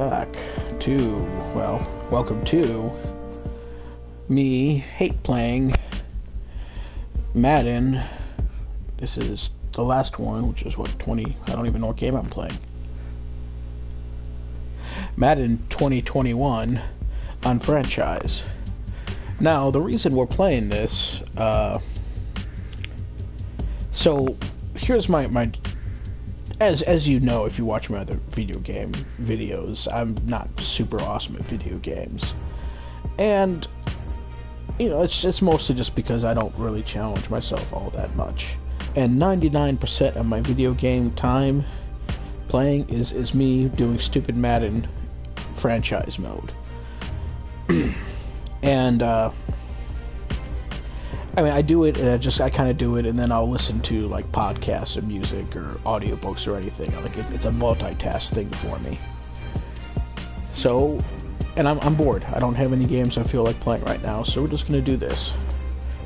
back to, well, welcome to me hate playing Madden. This is the last one, which is what, 20, I don't even know what game I'm playing. Madden 2021 on franchise. Now, the reason we're playing this, so here's my as you know, if you watch my other video game videos, I'm not super awesome at video games. And, you know, it's mostly just because I don't really challenge myself all that much. And 99% of my video game time playing is me doing stupid Madden franchise mode. And, I mean, I do it, and I kind of do it, and then I'll listen to, like, podcasts or music or audiobooks or anything. Like, it's a multitask thing for me. So, and I'm bored. I don't have any games I feel like playing right now, so we're just going to do this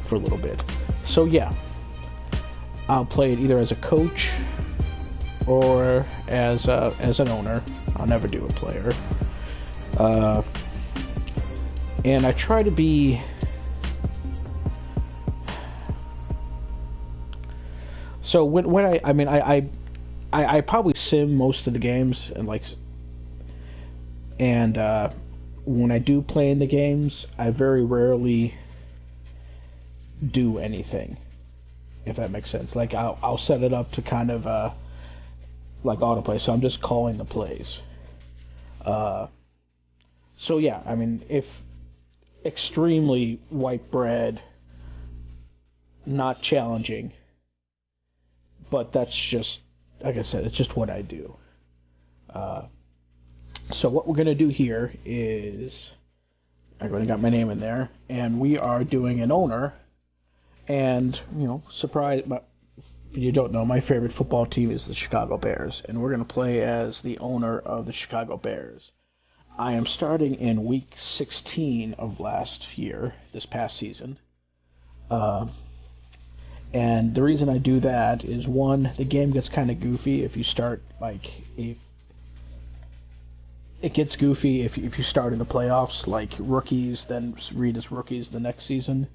for a little bit. So, yeah. I'll play it either as a coach or as an owner. I'll never do a player. And I try to be... So when I probably sim most of the games, and when I do play in the games, I very rarely do anything, if that makes sense. Like I'll set it up to kind of like autoplay, so I'm just calling the plays. So yeah, I mean, if extremely white bread, not challenging. But that's just, like I said, it's just what I do. So what we're going to do here is, I've already got my name in there, and we are doing an owner, and, you know, surprise, but if you don't know, my favorite football team is the Chicago Bears, and we're going to play as the owner of the Chicago Bears. I am starting in week 16 of last year, this past season. And the reason I do that is, one, the game gets kind of goofy if you start, if it gets goofy if you start in the playoffs, like rookies, then read as rookies the next season.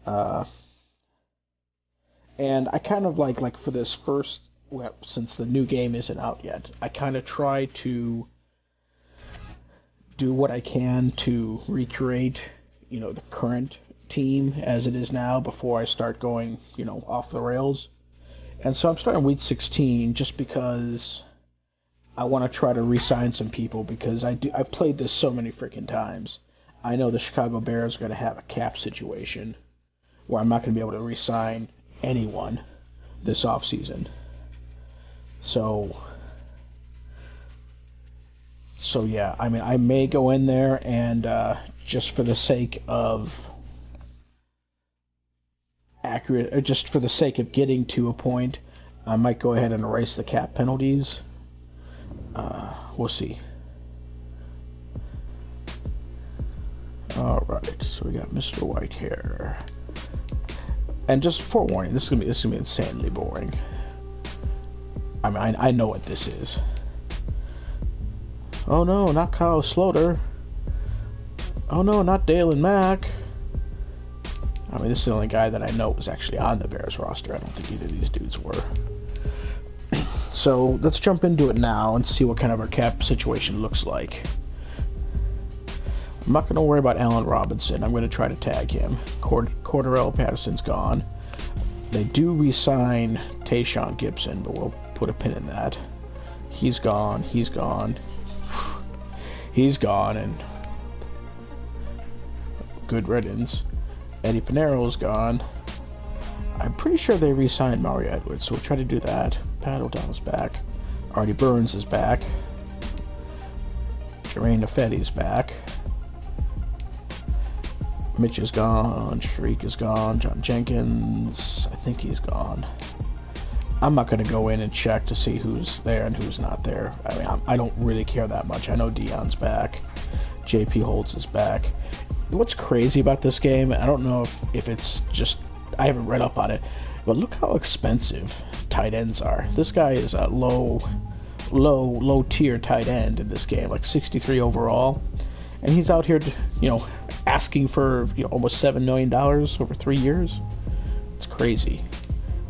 And I kind of like for this first, well, since the new game isn't out yet, I kind of try to do what I can to recreate, you know, the current team as it is now before I start going, you know, off the rails. And so I'm starting week 16 just because I want to try to re-sign some people, because I played this so many freaking times. I know the Chicago Bears are going to have a cap situation where I'm not going to be able to re-sign anyone this offseason. So yeah, I mean, I may go in there and just for the sake of accurate, or just for the sake of getting to a point, I might go ahead and erase the cap penalties. We'll see. Alright, so we got Mr. White here. And just forewarning, this is gonna be insanely boring. I mean, I know what this is. Oh no, not Kyle Sloter. Oh no, not Dalen Mack. I mean, this is the only guy that I know was actually on the Bears roster. I don't think either of these dudes were. So let's jump into it now and see what kind of our cap situation looks like. I'm not going to worry about Allen Robinson. I'm going to try to tag him. Cordarrelle Patterson's gone. They do re-sign Tayshaun Gibson, but we'll put a pin in that. He's gone. He's gone. He's gone, and good riddance. Eddie Pinero's gone. I'm pretty sure they re-signed Mario Edwards, so we'll try to do that. Pat O'Donnell's back. Artie Burns is back. Jermaine Ifedi's back. Mitch is gone. Shriek is gone. John Jenkins, I think he's gone. I'm not going to go in and check to see who's there and who's not there. I mean, I don't really care that much. I know Dion's back. JP Holtz is back. What's crazy about this game, I don't know if it's just, I haven't read up on it, but look how expensive tight ends are. This guy is a low low tier tight end in this game, like 63 overall, and he's out here, asking for almost $7 million over 3 years. It's crazy.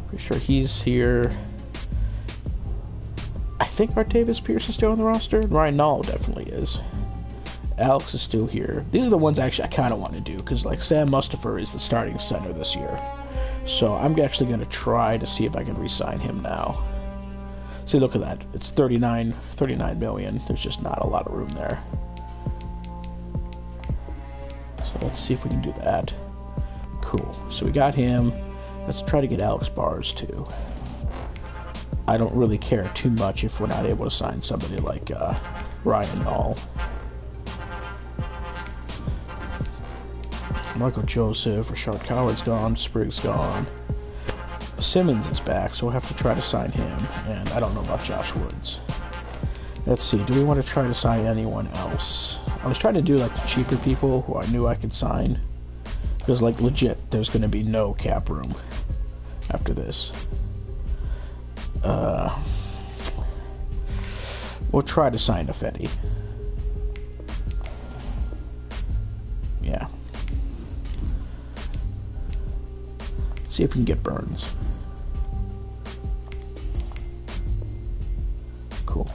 Pretty sure he's here. I think Artavis Pierce is still on the roster. Ryan Nall definitely is. Alex is still here. These are the ones actually I kind of want to do, because like Sam Mustipher is the starting center this year. So I'm actually going to try to see if I can re-sign him now. See, look at that. It's 39 million. There's just not a lot of room there. So let's see if we can do that. Cool. So we got him. Let's try to get Alex Bars too. I don't really care too much if we're not able to sign somebody like Ryan Nall. Michael Joseph, Rashard Coward's gone, Spriggs gone. Simmons is back, so we'll have to try to sign him. And I don't know about Josh Woods. Let's see, do we want to try to sign anyone else? I was trying to do like the cheaper people who I knew I could sign. Because like legit, there's going to be no cap room after this. We'll try to sign Effetti. Yeah. See if we can get Burns. Cool.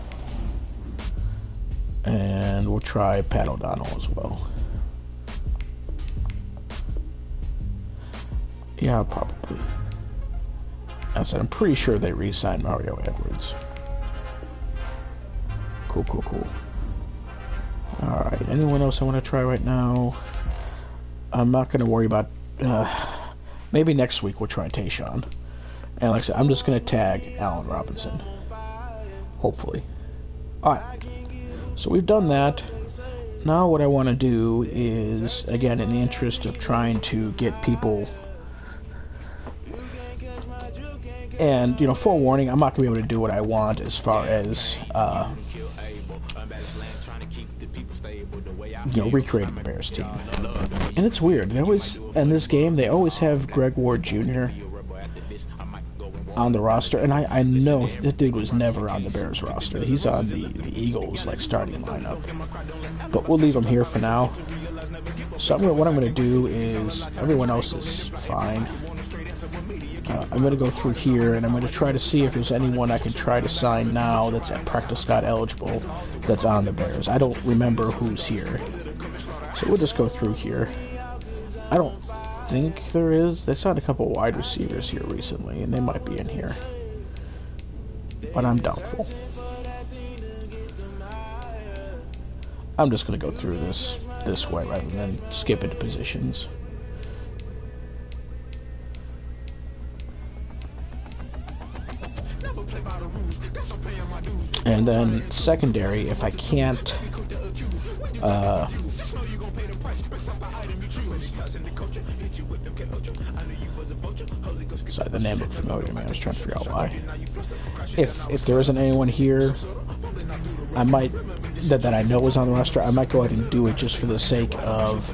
And we'll try Pat O'Donnell as well. Yeah, probably. I said I'm pretty sure they re-signed Mario Edwards. Cool. Alright, anyone else I want to try right now? I'm not going to worry about... maybe next week we'll try Tayshaun. And like I said, I'm just going to tag Allen Robinson. Hopefully. Alright, so we've done that. Now what I want to do is, again, in the interest of trying to get people... And, forewarning, I'm not going to be able to do what I want as far as, recreating the Bears team. And it's weird. They always, in this game, they always have Greg Ward Jr. on the roster. And I know that dude was never on the Bears roster. He's on the Eagles, starting lineup. But we'll leave him here for now. So what I'm going to do is, everyone else is fine. I'm going to go through here, and I'm going to try to see if there's anyone I can try to sign now that's at practice squad eligible that's on the Bears. I don't remember who's here. So we'll just go through here. I don't think there is. They signed a couple wide receivers here recently, and they might be in here. But I'm doubtful. I'm just going to go through this way rather than skip into positions. And then secondary, if I can't sorry, the name looked familiar to me. I was trying to figure out why. If there isn't anyone here, I might that I know is on the roster, I might go ahead and do it just for the sake of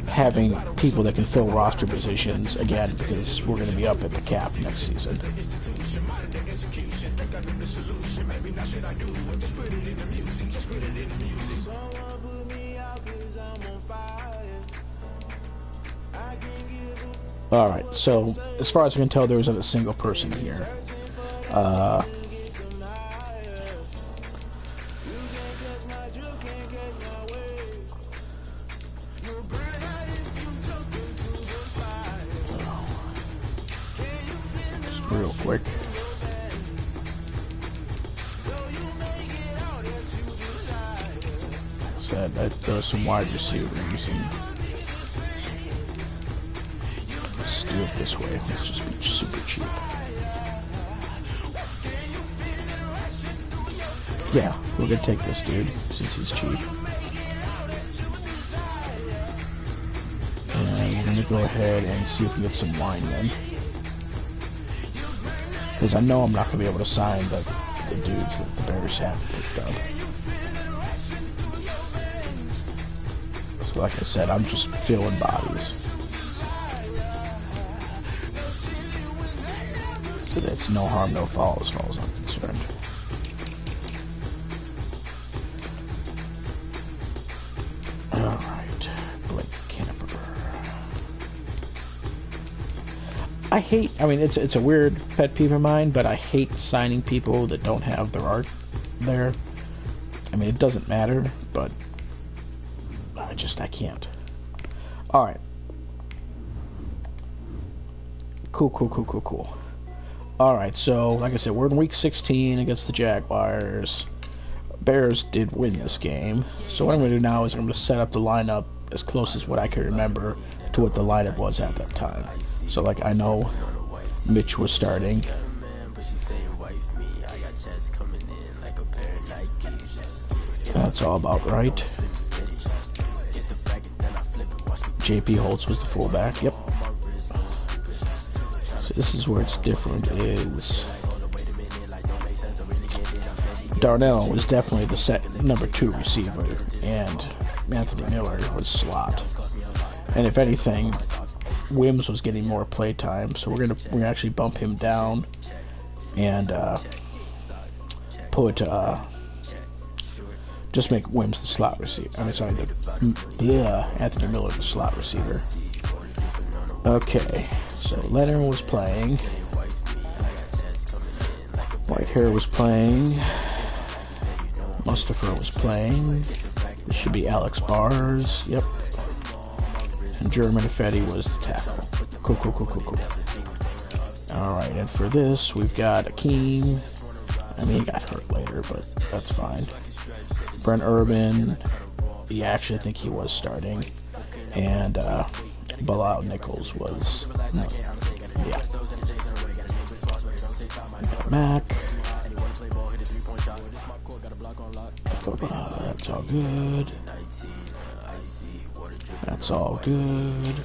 having people that can fill roster positions again, because we're going to be up at the cap next season. Alright, so as far as I can tell, there isn't a single person here. Just real quick. Said that there's some wide receivers and let's do it this way. Let's just be super cheap. Yeah, we're gonna take this dude since he's cheap. And we're gonna go ahead and see if we get some linemen. Because I know I'm not gonna be able to sign the dudes that the Bears have picked up. So like I said, I'm just filling bodies. So that's no harm, no foul as far as I'm concerned. I hate, I mean, it's a weird pet peeve of mine, but I hate signing people that don't have their art there. I mean, it doesn't matter, but I can't. Alright. Cool. Alright, so, like I said, we're in week 16 against the Jaguars. Bears did win this game. So what I'm going to do now is I'm going to set up the lineup as close as what I can remember to what the lineup was at that time. So, like, I know Mitch was starting. That's all about right. JP Holtz was the fullback. Yep. So this is where it's different. Is Darnell was definitely the number 2 receiver, and Anthony Miller was slot. And if anything, Wims was getting more play time, so we're gonna actually bump him down and put just make Wims the slot receiver. I'm sorry, Anthony Miller the slot receiver. Okay, so Leonard was playing. Whitehair was playing. Mustafa was playing. This should be Alex Bars. Yep. And German Fetty was the tackle. Cool. Alright, and for this, we've got Akeem. I mean, he got hurt later, but that's fine. Brent Urban. Yeah, actually, I think he was starting. And, Bilal Nichols was... No, yeah. Mac. That's all good. That's all good.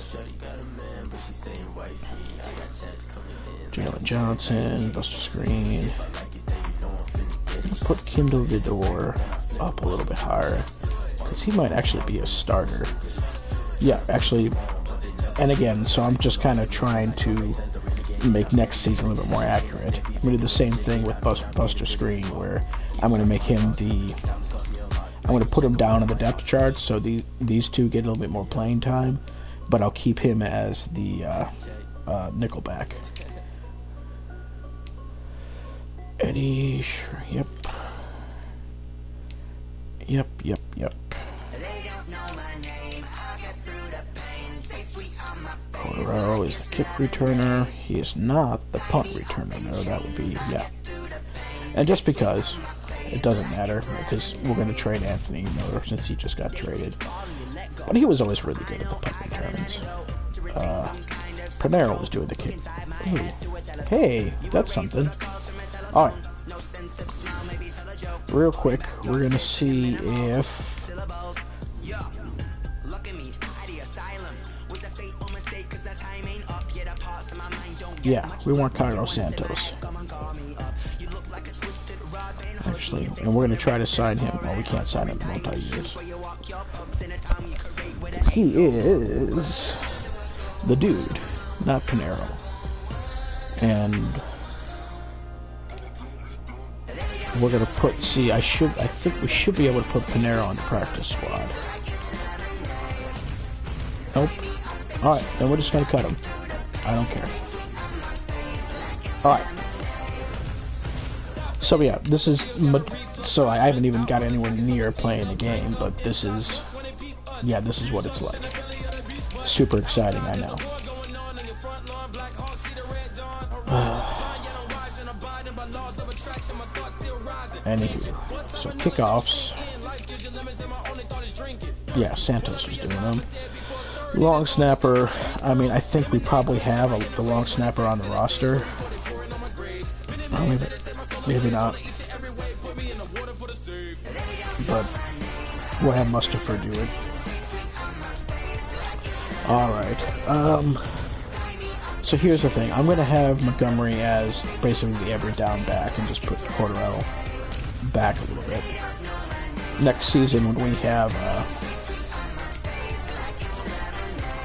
Jalen Johnson, Buster Screen. Put Kindle Vidor up a little bit higher, because he might actually be a starter. Yeah, actually, and again, so I'm just kind of trying to make next season a little bit more accurate. I'm going to do the same thing with Buster Screen, where I'm going to make him I'm going to put him down on the depth chart, so these two get a little bit more playing time, but I'll keep him as the nickelback. Eddie, yep. Cordero is the kick returner. He is not the punt returner, though. That would be, yeah. And just because, it doesn't matter, because we're going to trade Anthony Miller since he just got traded. But he was always really good at the punt returns. Panero was doing the kick. Ooh. Hey, that's something. Alright. Real quick, we're going to see if... Yeah, we want Cairo Santos. Actually, and we're going to try to sign him. Well, we can't sign him multi-years. He is the dude, not Panero. And we're going to put, I think we should be able to put Panero on the practice squad. Nope. Alright, then we're just going to cut him. I don't care. Alright. So yeah, this is, so I haven't even got anywhere near playing the game, but this is, yeah, this is what it's like. Super exciting, I know. Anywho, so kickoffs. Yeah, Santos was doing them. Long snapper, I mean, I think we probably have the long snapper on the roster. Maybe not. But we'll have Mustafa do it. Alright. So here's the thing. I'm going to have Montgomery as basically the every down back and just put Cordero back a little bit. Next season when we have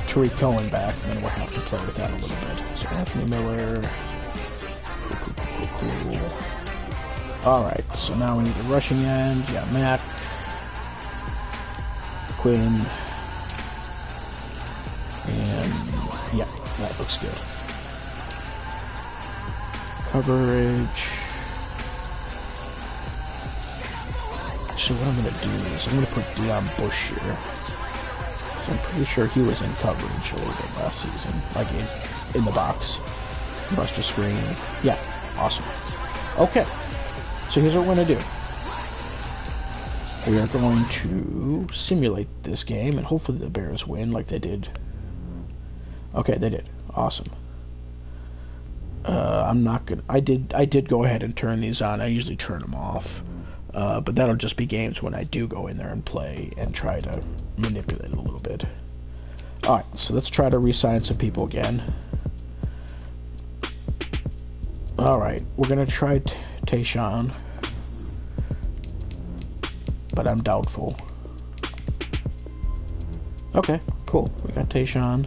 Tariq Cohen back, then we'll have to play with that a little bit. So Anthony Miller. Cool. Alright, so now we need the rushing end. Yeah, Matt. Quinn. And yeah, that looks good. Coverage. Actually, what I'm going to do is I'm going to put Deion Bush here. So I'm pretty sure he was in coverage a little bit last season, like in the box. Buster screen. Yeah, awesome. Okay, so here's what we're going to do. We are going to simulate this game, and hopefully the Bears win like they did. Okay, they did. Awesome. I'm not gonna. I did go ahead and turn these on. I usually turn them off, but that'll just be games when I do go in there and play and try to manipulate it a little bit. All right, so let's try to re-sign some people again. All right, we're gonna try Tayshaun, but I'm doubtful. Okay, cool. We got Tayshaun.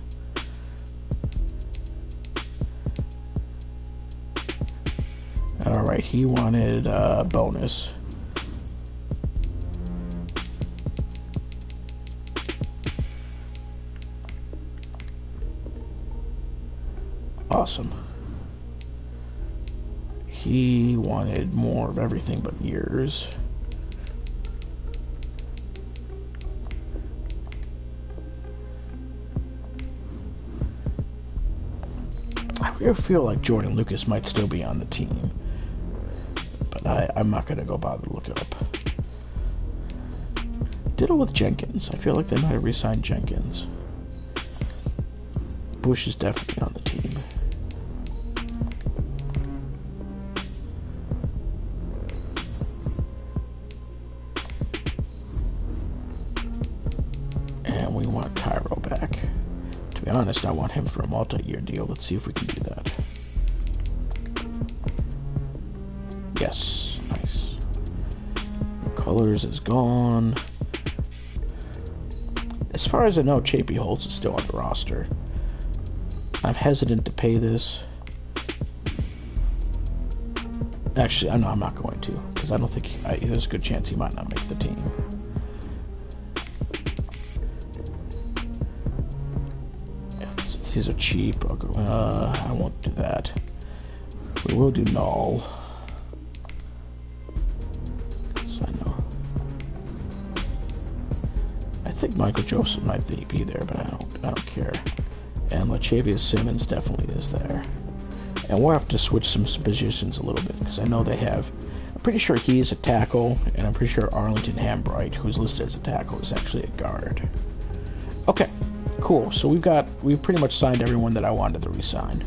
Alright, he wanted a bonus. Awesome. He wanted more of everything but years. I feel like Jordan Lucas might still be on the team. I'm not going to go bother to look it up. Ditto with Jenkins. I feel like they might have re-signed Jenkins. Bush is definitely on the team. And we want Cairo back. To be honest, I want him for a multi-year deal. Let's see if we can do that. Yes, nice. Colors is gone. As far as I know, Chapey Holtz is still on the roster. I'm hesitant to pay this. Actually, I'm not going to, because I don't think there's a good chance he might not make the team. Yeah, since these are cheap, I'll go. I won't do that. We will do null. I think Michael Joseph might be there, but I don't care. And Latavius Simmons definitely is there. And we'll have to switch some positions a little bit, because I know they have. I'm pretty sure he's a tackle, and I'm pretty sure Arlington Hambright, who's listed as a tackle, is actually a guard. Okay, cool. So we've pretty much signed everyone that I wanted to re-sign.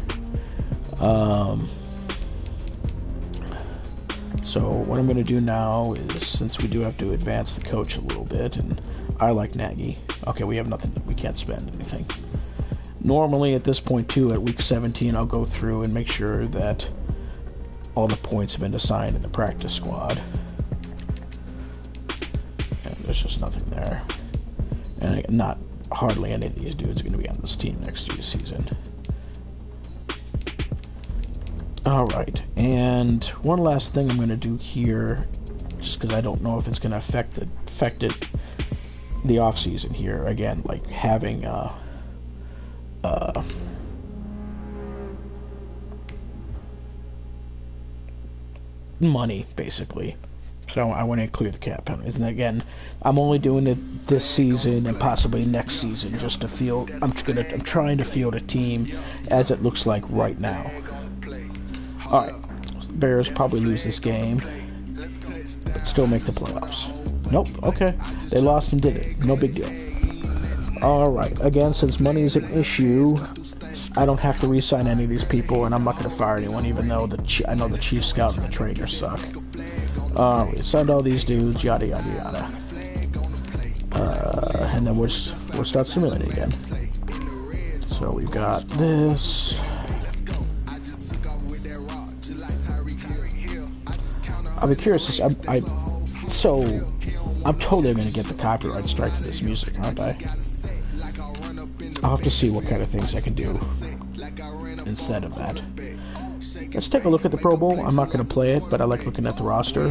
So what I'm going to do now is, since we do have to advance the coach a little bit, and I like Nagy. Okay, we have nothing. We can't spend anything. Normally at this point too, at week 17, I'll go through and make sure that all the points have been assigned in the practice squad. And there's just nothing there. And not hardly any of these dudes are going to be on this team next year's season. Alright, and one last thing I'm going to do here, just because I don't know if it's going to affect it the off season here. Again, like having money, basically. So I want to clear the cap penalties. And again, I'm only doing it this season and possibly next season, just to field. I'm trying to field a team as it looks like right now. All right, Bears probably lose this game, but still make the playoffs. Nope. Okay, they lost and did it. No big deal. All right. Again, since money is an issue, I don't have to re-sign any of these people, and I'm not going to fire anyone, even though I know the Chief Scout and the trainer suck. We signed all these dudes, yada yada yada, and then we'll start simulating again. So we've got this. I'll be curious. I'm totally going to get the copyright strike for this music, aren't I? I'll have to see what kind of things I can do instead of that. Let's take a look at the Pro Bowl. I'm not going to play it, but I like looking at the roster.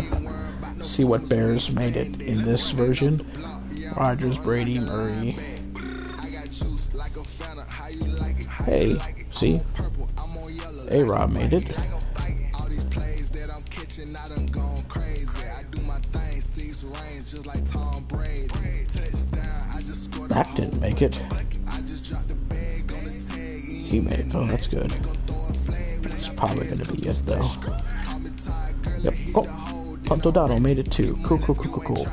See what Bears made it in this version. Rodgers, Brady, Murray. Hey, see? A-Rob made it. Mac didn't make it. He made it, though. That's good. It's probably going to be it, though. Yep. Oh, Pontodano made it too. Cool, cool, cool, cool, cool.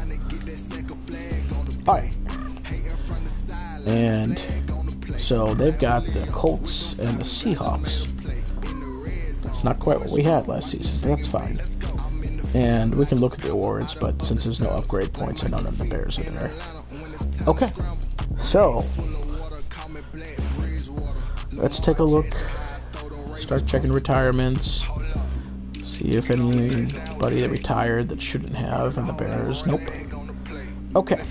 Alright. And so they've got the Colts and the Seahawks. It's not quite what we had last season. That's fine. And we can look at the awards, but since there's no upgrade points, I know none of the Bears are there. Okay. So, let's take a look. Start checking retirements. See if anybody that retired that shouldn't have in the Bears. Nope. Okay.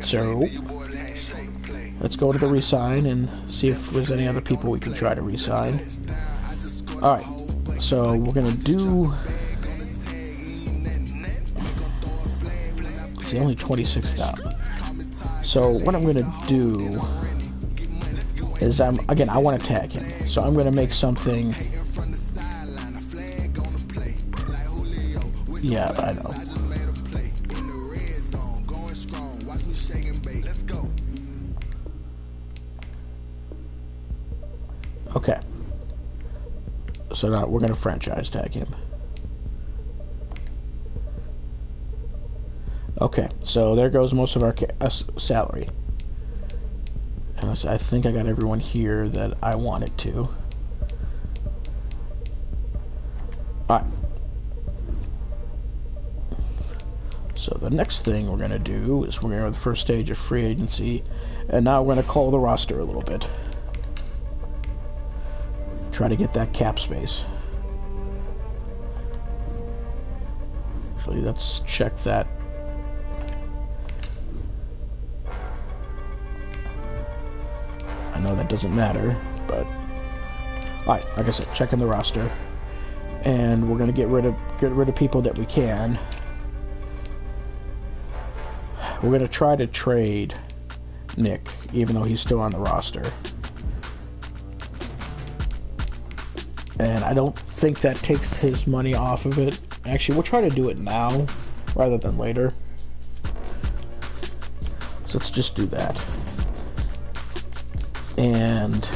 So, let's go to the resign and see if there's any other people we can try to resign. Alright. So, we're going to do... See, only 26,000. So, what I'm going to do is I want to tag him. So I'm going to make something. Yeah, I know. Okay. So now we're going to franchise tag him. Okay, so there goes most of our salary. And I think I got everyone here that I wanted to. Alright. So the next thing we're going to do is we're going to go to the first stage of free agency. And now we're going to call the roster a little bit. Try to get that cap space. Actually, let's check that. I know that doesn't matter, but alright, like I said, checking the roster. And we're gonna get rid of people that we can. We're gonna try to trade Nick, even though he's still on the roster. And I don't think that takes his money off of it. Actually, we'll try to do it now rather than later. So let's just do that. And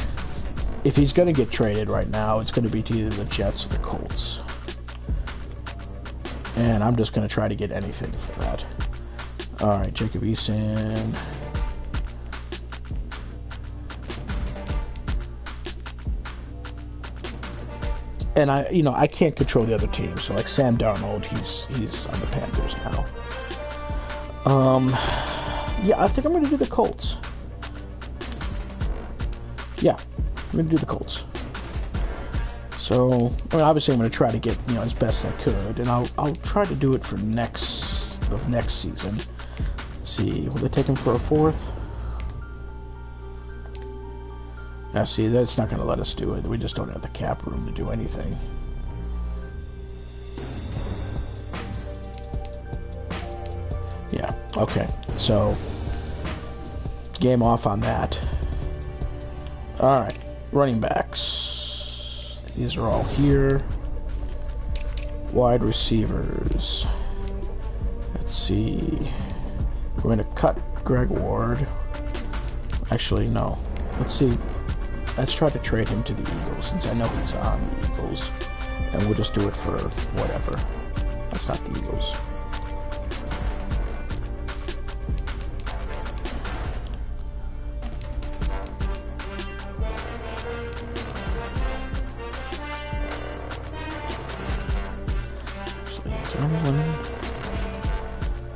if he's going to get traded right now, it's going to be to either the Jets or the Colts. And I'm just going to try to get anything for that. Alright, Jacob Eason. And I can't control the other team. So like Sam Darnold, he's on the Panthers now. Yeah, I think I'm going to do the Colts. Yeah, I'm going to do the Colts. So, I mean, obviously I'm going to try to get, as best I could. And I'll try to do it for the next season. Let's see, will they take him for a fourth? Yeah, see, that's not going to let us do it. We just don't have the cap room to do anything. Yeah, okay. So, game off on that. Alright, running backs. These are all here. Wide receivers. Let's see. We're going to cut Greg Ward. Actually, no. Let's see. Let's try to trade him to the Eagles, since I know he's on the Eagles. And we'll just do it for whatever. That's not the Eagles.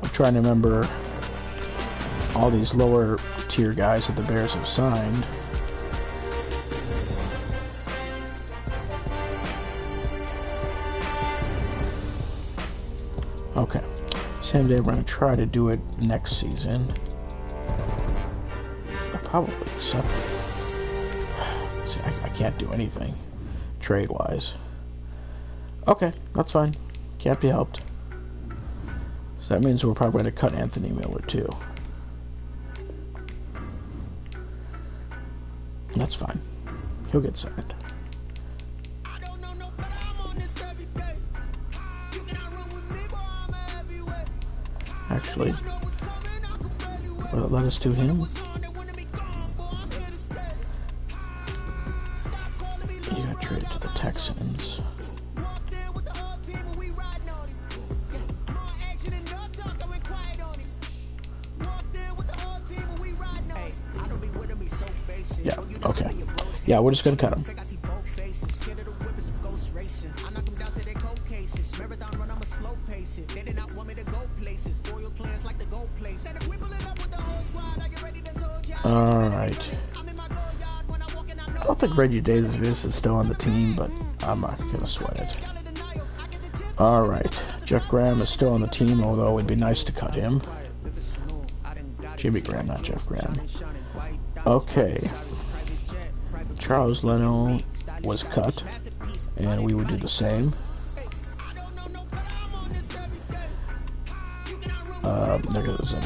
I'm trying to remember all these lower tier guys that the Bears have signed. Okay. Same day, we're going to try to do it next season. I'll probably accept it. See, I can't do anything trade-wise. Okay, that's fine. Can't be helped. So that means we're probably going to cut Anthony Miller too. That's fine. He'll get signed. Actually, Will it let us do him? You got traded to the Texans. Yeah, okay. Yeah, we're just gonna cut him. Alright. I don't think Reggie Davis is still on the team, but I'm not gonna sweat it. Alright. Jeff Graham is still on the team, although it'd be nice to cut him. Jimmy Graham, not Jeff Graham. Okay. Charles Leno was cut, and we would do the same.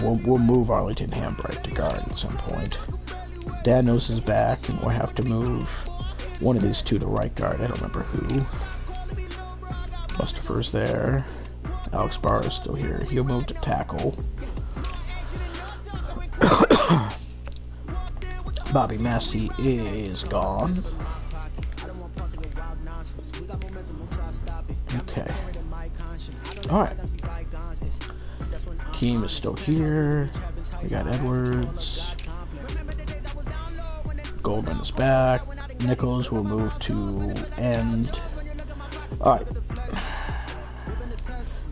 We'll move Arlington Hambright to guard at some point. Danos is back, and we'll have to move one of these two to right guard. I don't remember who. Mustafer's there. Alex Barr is still here. He'll move to tackle. Bobby Massey is gone. Okay. Alright. Keem is still here. We got Edwards. Goldman is back. Nichols will move to end. Alright.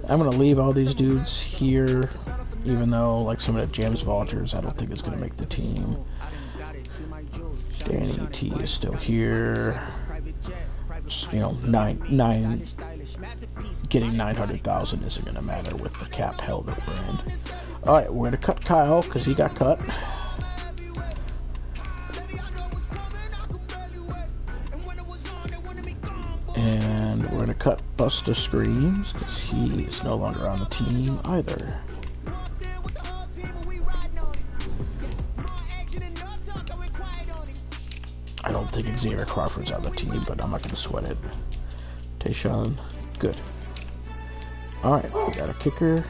I'm going to leave all these dudes here, even though, like some of the James Walters, I don't think it's going to make the team. Danny T is still here. You know, getting 900,000 isn't going to matter with the cap hell that we're in. Alright, we're going to cut Kyle because he got cut. And we're going to cut Buster Screams because he is no longer on the team either. I don't think Xavier Crawford's on the team, but I'm not going to sweat it. Tayshawn, good. Alright, we got a kicker.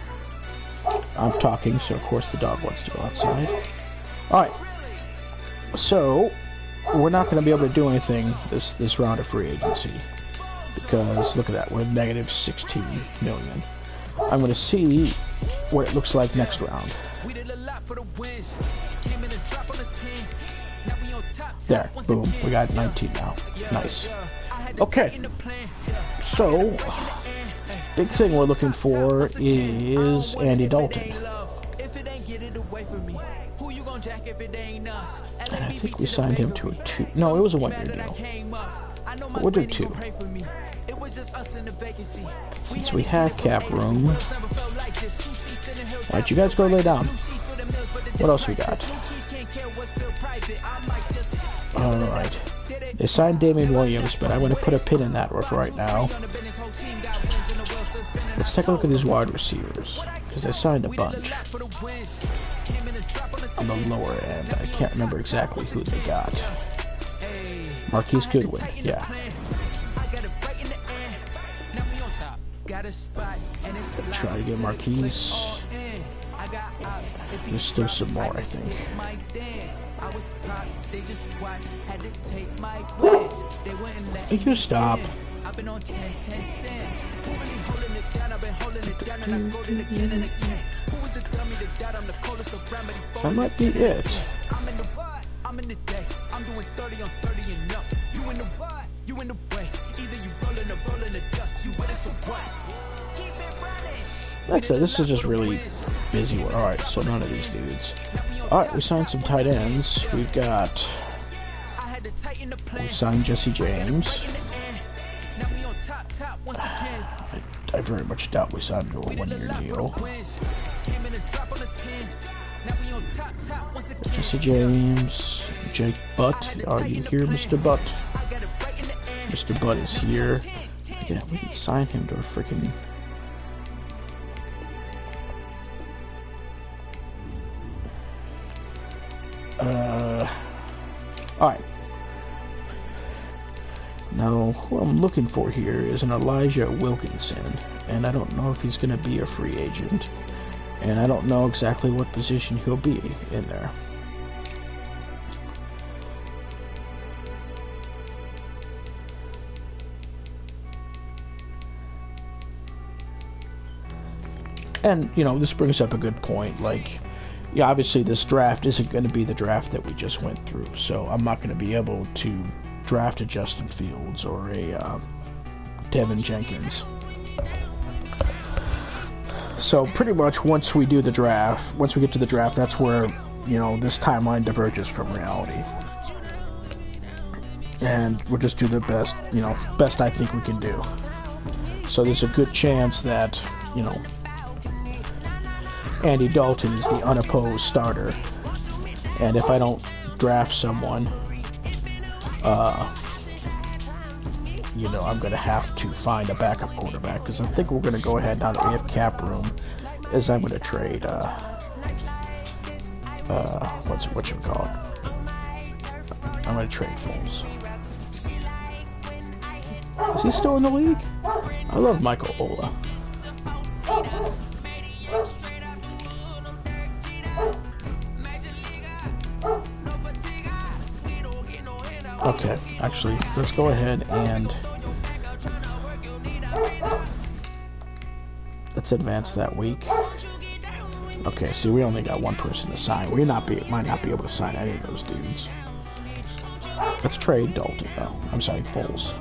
I'm talking, so of course the dog wants to go outside. Alright, so we're not going to be able to do anything this round of free agency. Because, look at that, we're negative 16 million. I'm going to see what it looks like next round. There, boom, we got 19 now. Nice. Okay, so, big thing we're looking for is Andy Dalton. And I think we signed him to a 2. No, it was a 1-year deal. But we'll do 2. Since we have cap room. Alright, you guys go lay down. What else we got? Alright. They signed Damian Williams, but I'm going to put a pin in that for right now. Let's take a look at these wide receivers, because they signed a bunch. On the lower end, I can't remember exactly who they got. Marquise Goodwin, yeah. Try to get Marquise. There's still some more, I think. You stop. That might be it. Like I said, this is just really busy. Alright, so none of these dudes. Alright, we signed some tight ends. We signed Jesse James. I very much doubt we signed him to a 1-year deal. Jesse James, Jake Butt. Are you here, Mr. Butt? Mr. Butt is here. Yeah, we can sign him to a freaking... Alright. Now, who I'm looking for here is an Elijah Wilkinson, and I don't know if he's going to be a free agent. and I don't know exactly what position he'll be in there. And, you know, this brings up a good point. Like, yeah, obviously this draft isn't going to be the draft that we just went through, so I'm not going to be able to draft a Justin Fields or a Devin Jenkins. So pretty much once we do the draft, once we get to the draft, that's where, you know, this timeline diverges from reality. And we'll just do the best, you know, best I think we can do. So there's a good chance that, you know, Andy Dalton is the unopposed starter. And if I don't draft someone, you know, I'm going to have to find a backup quarterback, because I think we're going to go ahead now that we have cap room, is I'm going to trade, what you call it? I'm going to trade Foles. Is he still in the league? I love Michael Ola. Okay, actually, let's go ahead and let's advance that week. Okay, see, we only got one person to sign. We might not be able to sign any of those dudes. Let's trade Dalton, though. I'm sorry, Foles.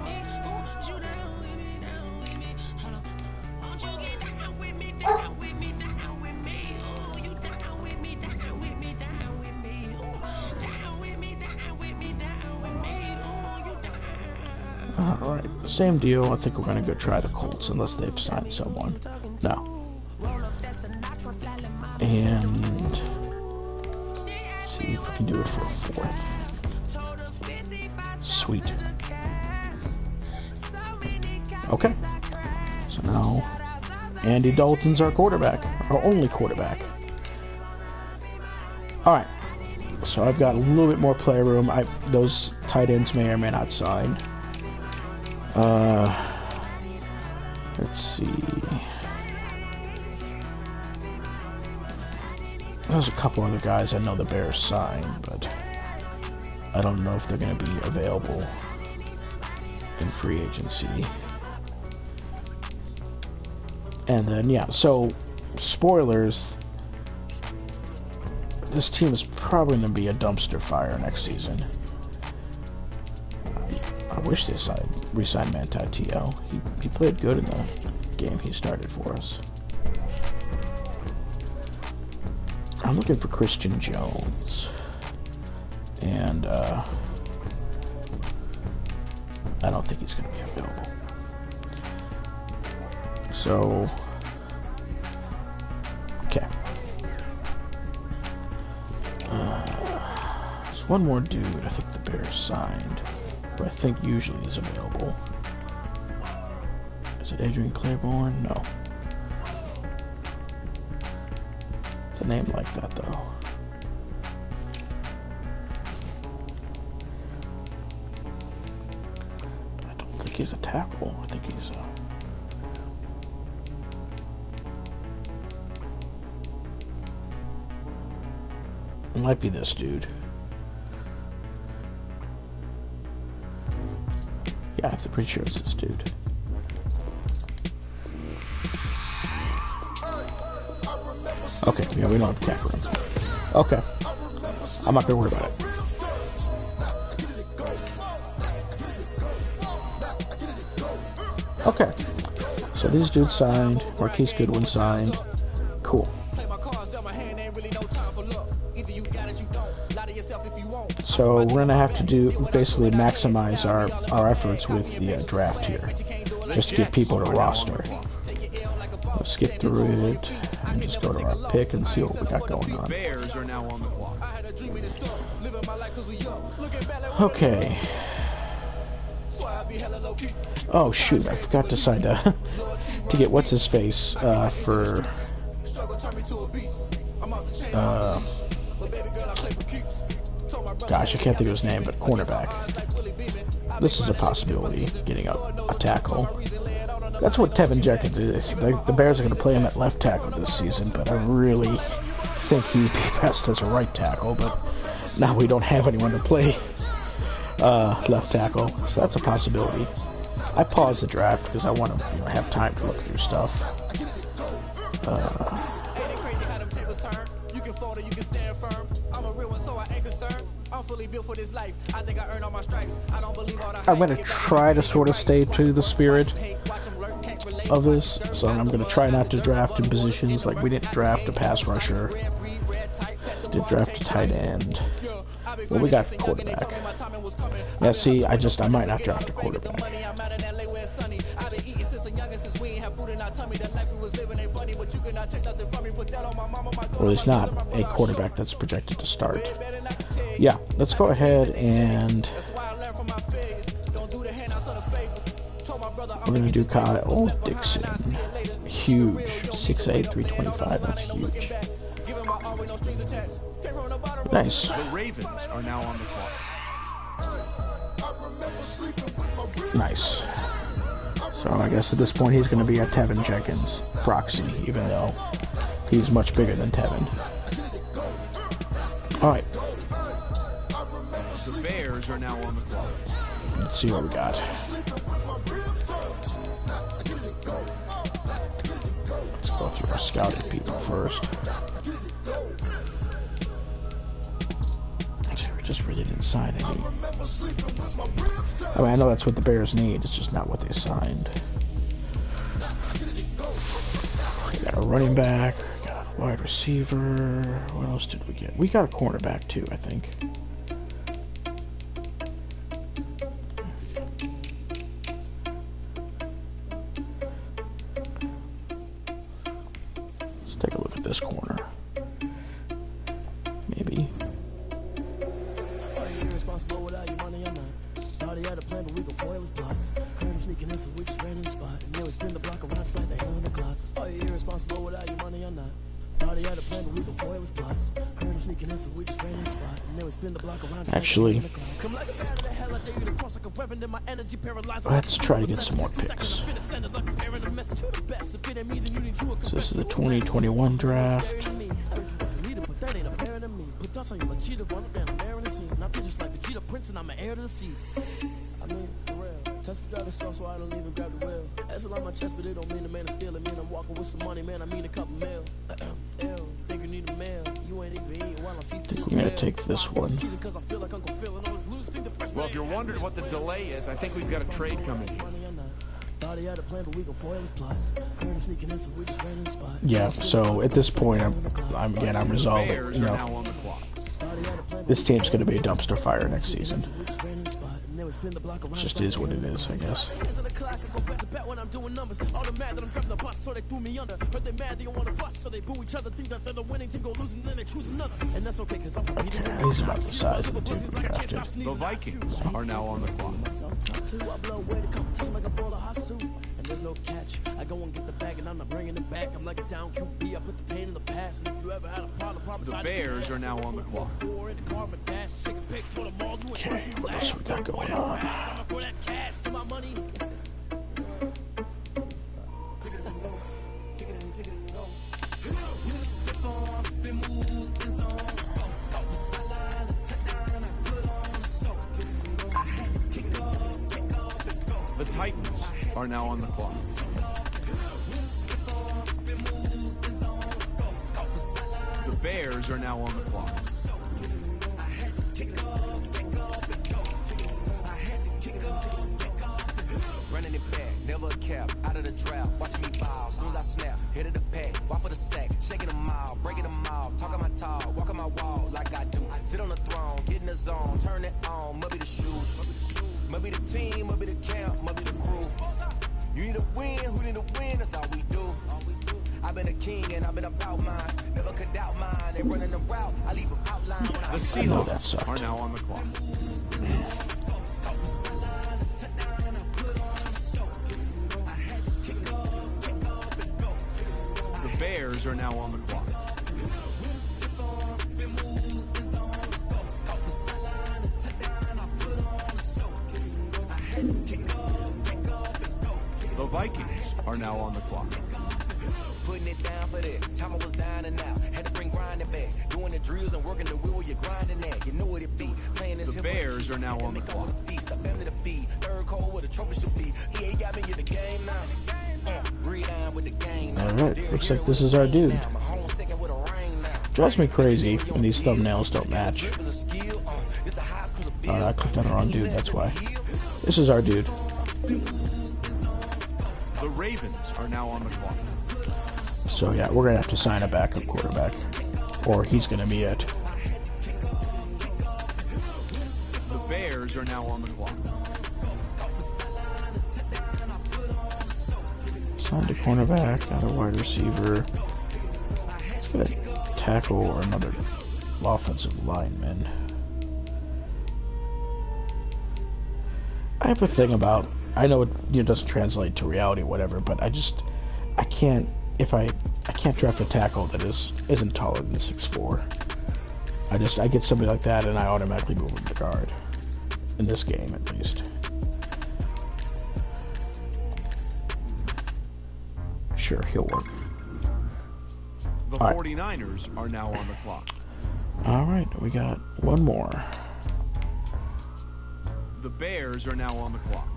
Alright, same deal. I think we're going to go try the Colts unless they've signed someone. No. And let's see if we can do it for a fourth. Sweet. Okay. So now Andy Dalton's our quarterback. Our only quarterback. Alright. So I've got a little bit more play room. Those tight ends may or may not sign. Let's see. There's a couple other guys I know the Bears signed, but I don't know if they're going to be available in free agency. And then, yeah, so, spoilers, this team is probably going to be a dumpster fire next season. I wish they re-signed Manti T.O. He played good in the game he started for us. I'm looking for Christian Jones. And, I don't think he's going to be available. So, okay. There's one more dude I think the Bears signed, who I think usually is available. Is it Adrian Claiborne? No. It's a name like that, though. I don't think he's a tackle. I think he's It might be this dude. Yeah, I'm pretty sure it's this dude. Okay, yeah, we don't have cap room. Okay. I'm not gonna worry about it. Okay. So these dudes signed. Marquise Goodwin signed. Cool. So we're gonna have to basically maximize our efforts with the draft here, just to get people to roster. Let's skip through it and just go to our pick and see what we got going on. Okay. Oh shoot! I forgot to sign to get what's his face for. Gosh, I can't think of his name, but cornerback. This is a possibility, getting a tackle. That's what Tevin Jenkins is. The Bears are going to play him at left tackle this season, but I really think he'd be best as a right tackle. But now we don't have anyone to play left tackle, so that's a possibility. I paused the draft because I want to have time to look through stuff. I'm going to try to sort of stay to the spirit of this, so I'm going to try not to draft in positions like we didn't draft a pass rusher, did draft a tight end. Well, we got a quarterback. Yeah, see, I might not draft a quarterback. Or at least not a quarterback that's projected to start. Yeah, let's go ahead and we're going to do Kyle Dixon. Huge. 6'8", 325. That's huge. Nice. The Ravens are now on the clock. Nice. So I guess at this point he's going to be a Tevin Jenkins proxy, even though he's much bigger than Tevin. Alright. The Bears are now on the clock. Let's see what we got. Let's go through our scouting people first. We just really didn't sign any. I mean, I know that's what the Bears need. It's just not what they signed. We got a running back. We got a wide receiver. What else did we get? We got a cornerback too, I think. Let's take a look at this corner. Maybe. Actually, let's try to get some more picks. So this is the 2021 draft. Test the driver so I don't even grab the wheel. That's on my chest, but it don't mean the man is stealing. I mean I'm walking with some money, man. I mean a couple mil. Think you need a mail. You ain't even eating while I'm feasting. I'm gonna take this one. Well, if you're wondering what the delay is, I think we've got a trade coming here. Yeah, so at this point, I'm resolved. You know, this team's going to be a dumpster fire next season. It just is what it is, I guess. Okay, he's about the size of the team we drafted. The Vikings are now on the clock. There's no catch. I go and get the bag and I'm not bringing it back. I'm like a down QB. I put the pain in the past. And if you ever had a problem, promise the Bears are now on the clock. Okay, what else we got going on? The Titans are now on the clock. The Bears are now on the clock. Running it back, never a cap, out of the draft, watching me ball, soon as I snap, hit of the pack, walk for the sack, shaking them all, breaking them all, talking my talk, walking my wall like I do, sit on the throne, get in the zone, turn it on, must be the shoes, must be the team, must be the camp, must be the crew. You need a win, who need a win, that's all we do. I've been a king and I've been about mine, never could doubt mine, they running the route, I leave them outline. The Seahawks are now on the clock. The Bears are now on the clock. The Vikings are now on the clock. Putting it down for that. Time I was down and out. Had to bring grinding back. Doing the drills and working the wheel you're grinding at. You know what it be. Playing this The Bears are now on the clock. Feast. A family to feed. Third cold where the trophy should be. EA got me in the game now. Read on with the game now. Alright, looks like this is our dude. Drives me crazy when these thumbnails don't match. I clicked on the wrong dude, that's why. This is our dude. The Ravens are now on the clock. So yeah, we're gonna have to sign a backup quarterback, or he's gonna be it. The Bears are now on the clock. Signed a cornerback, got a wide receiver. Let's get a tackle or another offensive lineman. I have a thing about, I know it doesn't translate to reality or whatever, but I can't draft a tackle that isn't taller than 6'4". I get somebody like that and I automatically move him to guard. In this game, at least. Sure, he'll work. The 49ers are now on the clock. Alright, we got one more. The Bears are now on the clock.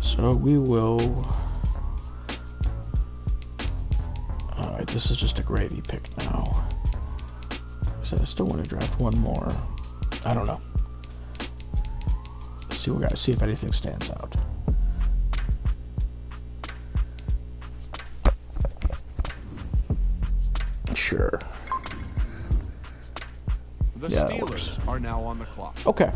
So we will... Alright, this is just a gravy pick now. I still want to draft one more. I don't know. See if anything stands out. Sure. The Steelers are now on the clock. Okay.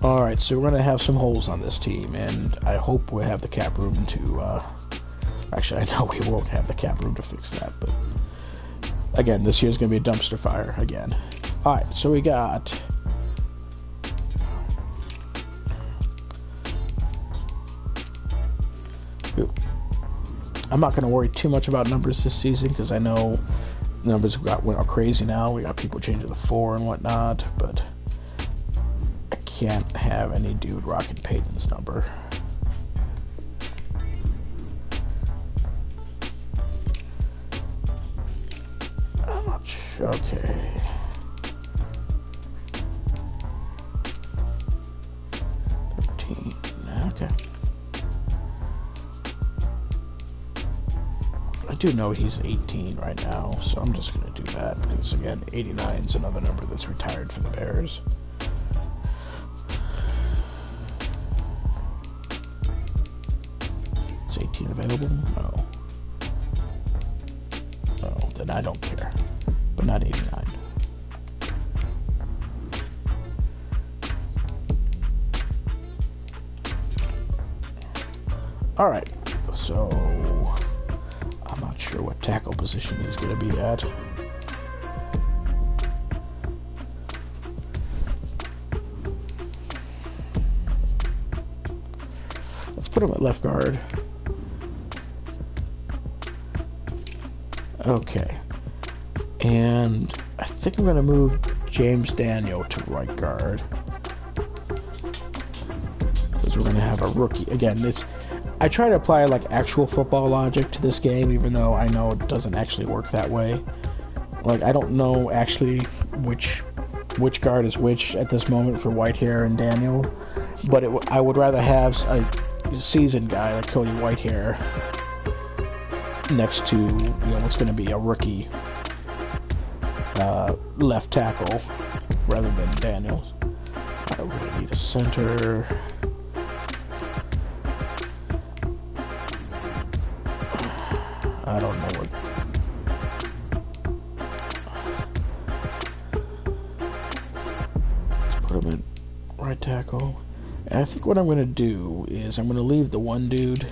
Alright, so we're going to have some holes on this team, and I hope we have the cap room to... Actually, I know we won't have the cap room to fix that, but... Again, this year's going to be a dumpster fire again. Alright, so we got... I'm not going to worry too much about numbers this season because I know numbers are crazy now. We got people changing to 4 and whatnot, but I can't have any dude rocking Peyton's number. I'm not sure. Okay. Okay. I do know he's 18 right now, so I'm just going to do that, because again, 89 is another number that's retired for the Bears. Is 18 available? No. No, then I don't care. But not 89. Alright, so... I'm not sure what tackle position he's going to be at. Let's put him at left guard. Okay. And I think I'm going to move James Daniel to right guard. Because we're going to have a rookie. Again, I try to apply like actual football logic to this game, even though I know it doesn't actually work that way. Like, I don't know actually which guard is which at this moment for Whitehair and Daniel, but I would rather have a seasoned guy like Cody Whitehair next to what's going to be a rookie left tackle rather than Daniels. We're going to need a center. I don't know what. Let's put him in right tackle. And I think what I'm going to do is I'm going to leave the one dude.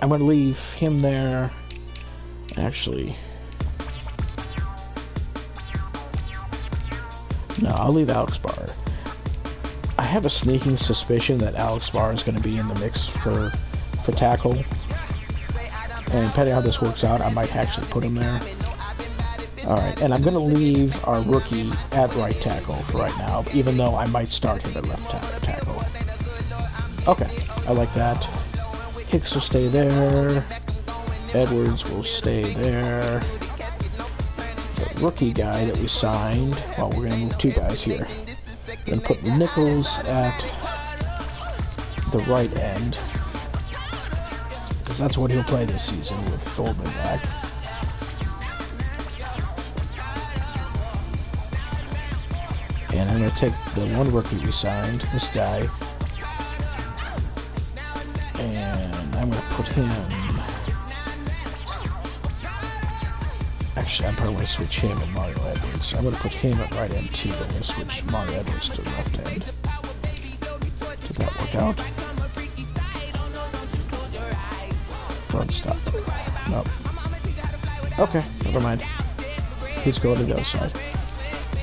I'm going to leave him there. Actually, no, I'll leave Alex Barr. I have a sneaking suspicion that Alex Barr is going to be in the mix for tackle. And depending on how this works out, I might actually put him there. Alright, and I'm going to leave our rookie at right tackle for right now, even though I might start him at left tackle. Okay, I like that. Hicks will stay there. Edwards will stay there. The rookie guy that we signed, well, we're going to move two guys here. We're going to put Nichols at the right end, because that's what he'll play this season with Goldman back. And I'm going to take the one rookie we signed, this guy, and I'm going to put him... Actually, I'm probably going to switch him and Mario Edwards. I'm going to put him at right end too, but I'm going to switch Mario Edwards to left end. Did that work out? Run stop. Nope. Okay, never mind. He's going to the other side.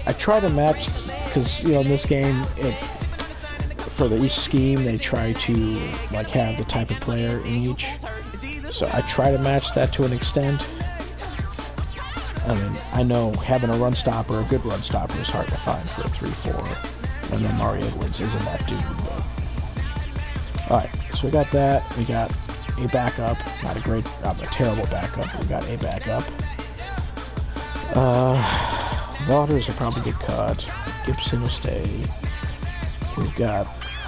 I try to match, because, you know, in this game, for each scheme, they try to, like, have the type of player in each. So I try to match that to an extent. I mean, I know having a run stopper, a good run stopper, is hard to find for a 3-4. And then Mario Edwards isn't that dude. But... Alright, so we got that. We got a backup. Not a terrible backup, but we got a backup. Waters will probably get cut. Gibson will stay. We've got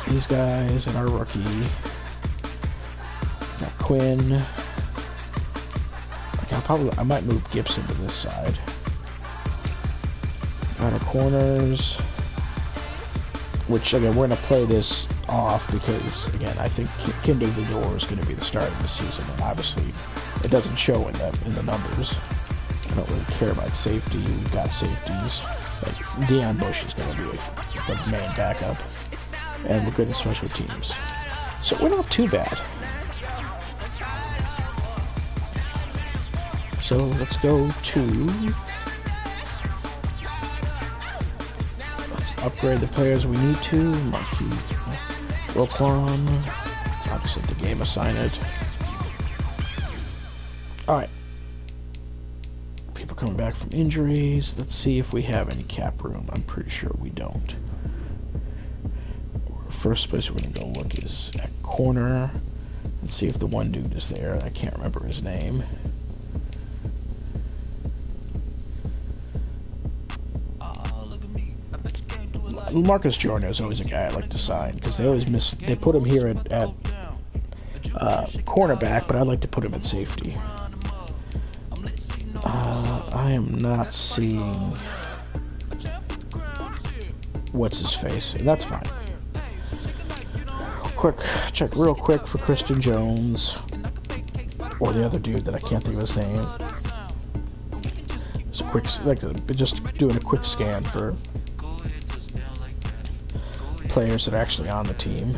these guys and our rookie. Got Quinn. I might move Gibson to this side. Got our corners. Which, again, we're going to play this off because, again, I think Kinder Vidor is going to be the start of the season. And obviously, it doesn't show in the numbers. I don't really care about safety. We've got safeties. Like, Deion Bush is going to be the main backup. And we're good at special teams. So we're not too bad. So let's go to... Let's upgrade the players we need to. Marquis. Roquan. I'll just let the game assign it. Alright. People coming back from injuries. Let's see if we have any cap room. I'm pretty sure we don't. First place we're going to go look is at corner. Let's see if the one dude is there. I can't remember his name. Marcus Jordan is always a guy I like to sign because they always miss. They put him here at cornerback, but I'd like to put him at safety. I am not seeing what's his face. That's fine. Check real quick for Christian Jones or the other dude that I can't think of his name. Just doing a quick scan for players that are actually on the team.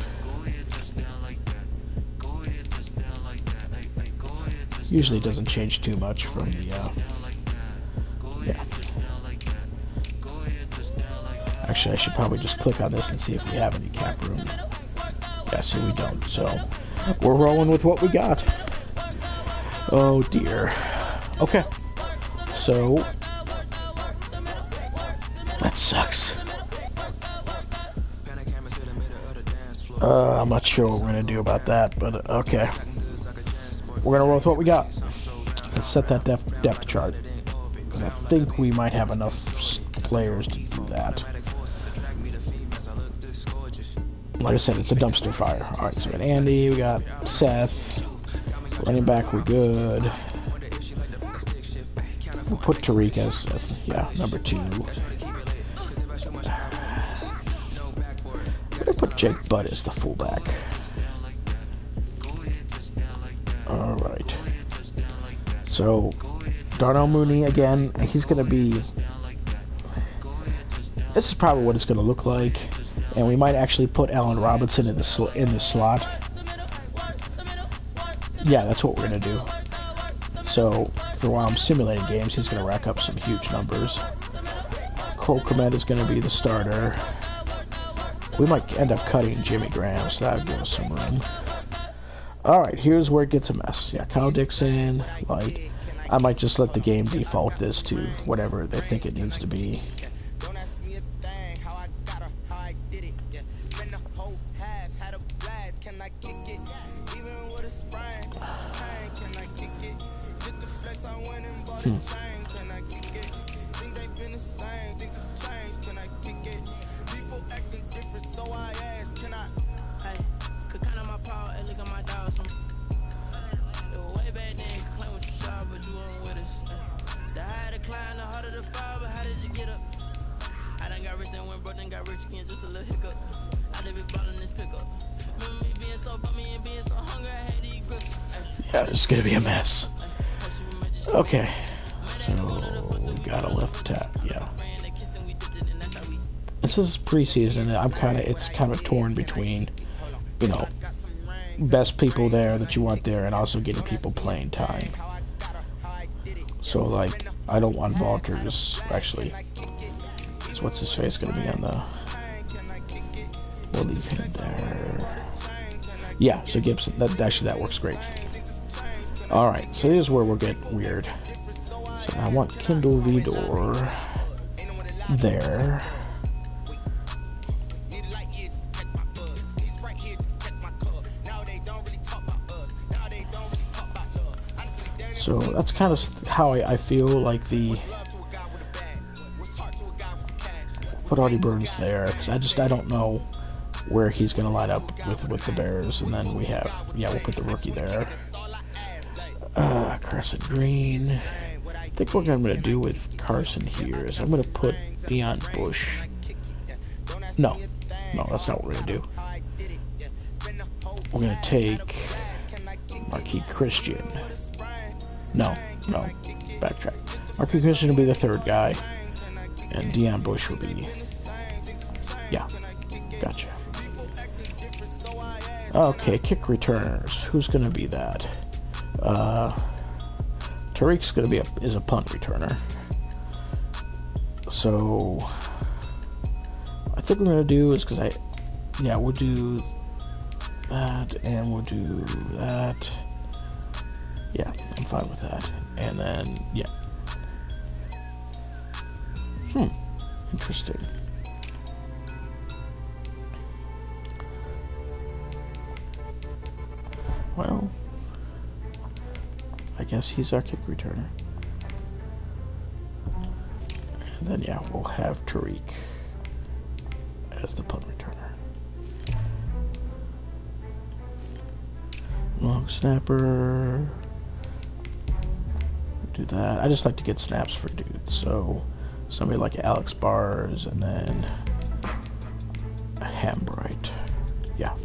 Usually doesn't change too much from the yeah. Actually, I should probably just click on this and see if we have any cap room. Yeah, see, we don't. So we're rolling with what we got. Oh dear. Okay. So that sucks. I'm not sure what we're going to do about that, but okay. We're going to roll with what we got. Let's set that depth chart, because I think we might have enough players to do that. Like I said, it's a dumpster fire. Alright, so we got Andy, we got Seth. Running back, we're good. We'll put Tariq as number 2. I'm gonna put Jake Butt as the fullback. Alright. So, Darnell Mooney, again, he's gonna be... This is probably what it's gonna look like. And we might actually put Allen Robinson in the slot. Yeah, that's what we're gonna do. So, for while I'm simulating games, he's gonna rack up some huge numbers. Cole Kmet is gonna be the starter. We might end up cutting Jimmy Graham, so that would give us some room. Alright, here's where it gets a mess. Yeah, Kyle Dixon, Light. I might just let the game default this to whatever they think it needs to be. Don't ask me a thing, how I got her, how I did it. Yeah, spend the whole half, had a blast, can I kick it? Even with a sprain, pain, can I kick it? Just the flex, I went and bought a chain, can I kick it? Things ain't been the same, things have changed, can I kick it? People acting different, so I ask, can I? Hey, could count on my power, and look at my dogs from. It was way back then, could claim what you saw, but you weren't with us. The higher the climb, the harder the fall, but how did you get up? I done got rich and went broke, then got rich again, just a little hiccup. I live it bottom this pickup. Remember me being so bummy and being so hungry, I had to eat grits. Yeah, it's gonna be a mess. Okay, so we got a left tap. Yeah. This is preseason. It's kind of torn between, you know, best people there that you want there, and also getting people playing time. So like, I don't want Walters actually. So what's his face gonna be on the? We'll leave him there. Yeah. So Gibson. That works great. All right. So here's where we'll get weird. So I want Kindle Vidor there. So that's kind of how I feel like the put Artie Burns there, because I don't know where he's going to line up with the Bears, and then we'll put the rookie there. Carson Green. I think what I'm going to do with Carson here is I'm going to put Deion Bush. No, that's not what we're going to do. We're going to take Marquis Christian. No, backtrack. Marquis Christian will be the third guy, and Deion Bush will be. Yeah, gotcha. Okay, kick returners. Who's gonna be that? Tariq's gonna be a punt returner. So I think what we're gonna do is we'll do that and we'll do that. Yeah, I'm fine with that. And then, yeah. Interesting. Well, I guess he's our kick returner. And then, yeah, we'll have Tariq as the punt returner. Long snapper. Do that. I just like to get snaps for dudes. So somebody like Alex Bars and then Hambright. Yeah.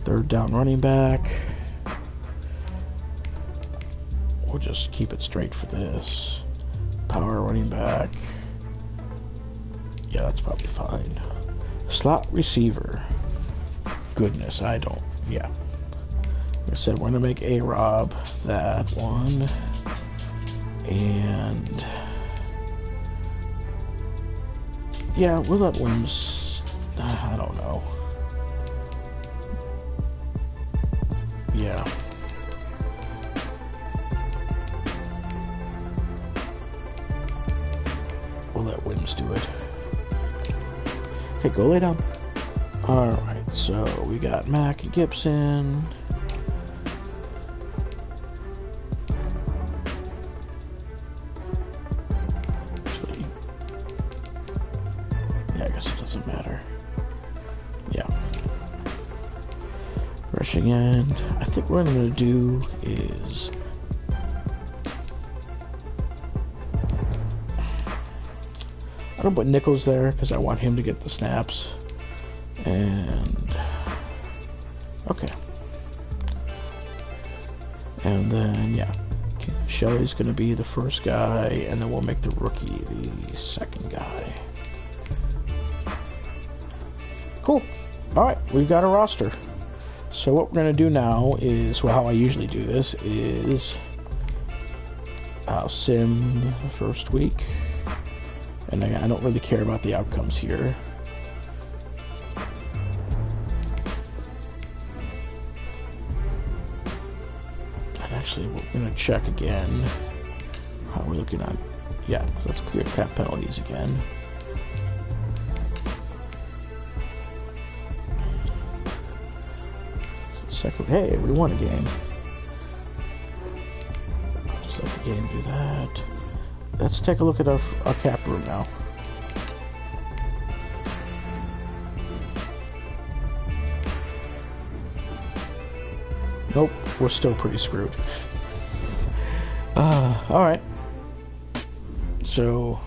Third down running back. We'll just keep it straight for this. Power running back. Yeah, that's probably fine. Slot receiver. Goodness, yeah. Like I said, we're going to make A-Rob that one. And yeah, we'll let Williams. I don't know. Yeah. We'll let Williams do it. Okay, go lay down. Alright, so we got Mack and Gibson. And I think what I'm going to do is I don't put Nichols there because I want him to get the snaps. And okay. And then yeah, Shelley's going to be the first guy, and then we'll make the rookie the second guy. Cool. All right, we've got a roster. So what we're going to do now is, well, how I usually do this is I'll sim the first week, and I don't really care about the outcomes here. And actually, what we're gonna check again. How we're looking at. Yeah, let's clear cap penalties again. Second, hey, we won a game. Just let the game do that. Let's take a look at our cap room now. Nope, we're still pretty screwed. Alright. So,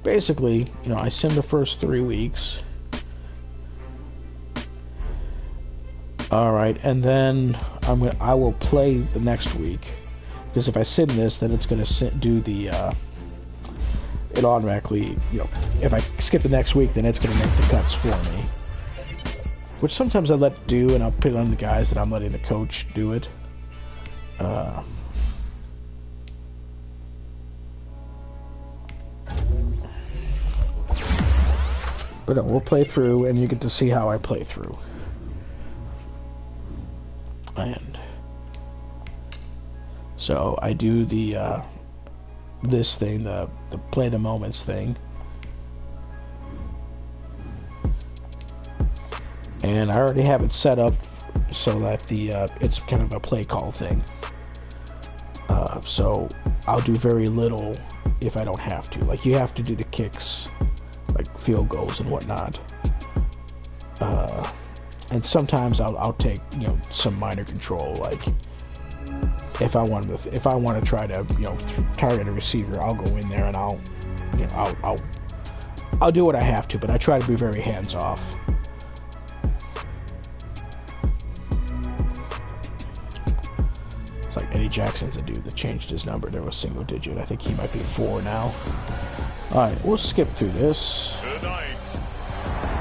basically, you know, I sim the first 3 weeks. Alright, and then I will play the next week. Because if I sim this, then it's going to do the, it automatically, you know, if I skip the next week, then it's going to make the cuts for me. Which sometimes I let do, and I'll put it on the guys that I'm letting the coach do it. But no, we'll play through, and you get to see how I play through. And so I do the this thing, the play the moments thing. And I already have it set up so that the it's kind of a play call thing. So I'll do very little if I don't have to. Like, you have to do the kicks, like field goals and whatnot. And sometimes I'll take, you know, some minor control. Like, if I want to try to, you know, target a receiver, I'll go in there and I'll do what I have to. But I try to be very hands off. It's like Eddie Jackson's a dude that changed his number to a single digit. I think he might be 4 now. Alright, we'll skip through this.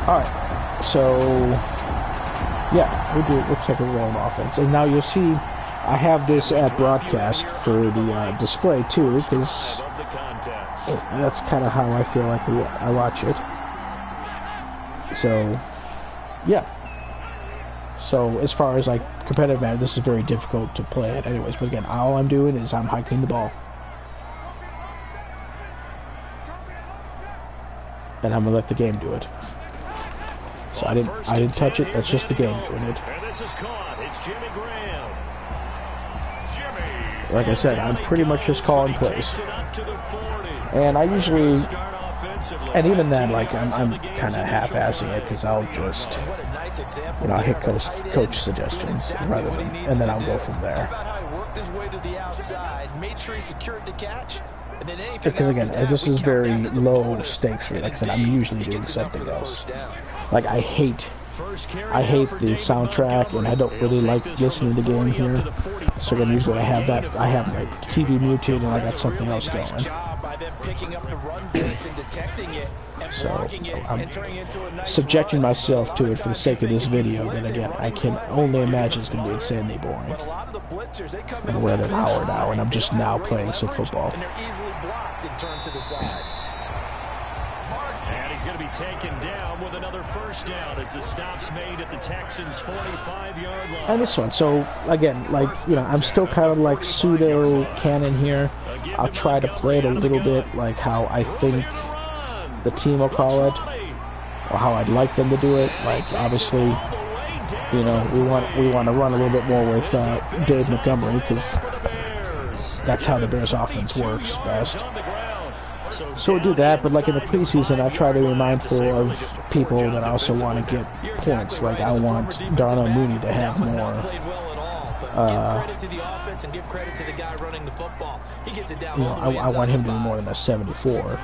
Alright, so yeah, we'll take a roll on offense. And now you'll see I have this at broadcast for the display too, because that's kind of how I feel like I watch it. So yeah. So as far as like competitive matter, this is very difficult to play it anyways. But again, all I'm doing is I'm hiking the ball, and I'm gonna let the game do it. So I didn't touch it. That's just the game doing it. Like I said, I'm pretty much just calling plays, and I usually, and even then, like I'm kind of half-assing it because I'll just, you know, I'll hit coach suggestions rather than, and then I'll go from there. Because again, this is very low stakes for me. Like I said, I'm usually doing something else. Like I hate the soundtrack, and I don't really like listening to the game here. So then usually I have my TV muted, and I got something else going. So I'm subjecting myself to it for the sake of this video. Then again, I can only imagine it's going to be insanely boring. And we're at an hour now, and I'm just now playing some football. And he's going to be taken down with another first down as the stop's made at the Texans' 45-yard line. And this one, so again, like, you know, I'm still kind of like pseudo canon here. I'll try to play it a little bit like how I think the team will call it, or how I'd like them to do it. Like, obviously, you know, we want to run a little bit more with Dave Montgomery, because that's how the Bears offense works best. So we'll do that, but like in the preseason, I try to be mindful of people that also want to get points. Like, I want Darnell Mooney to have more. You know, I want him to be more than a 74,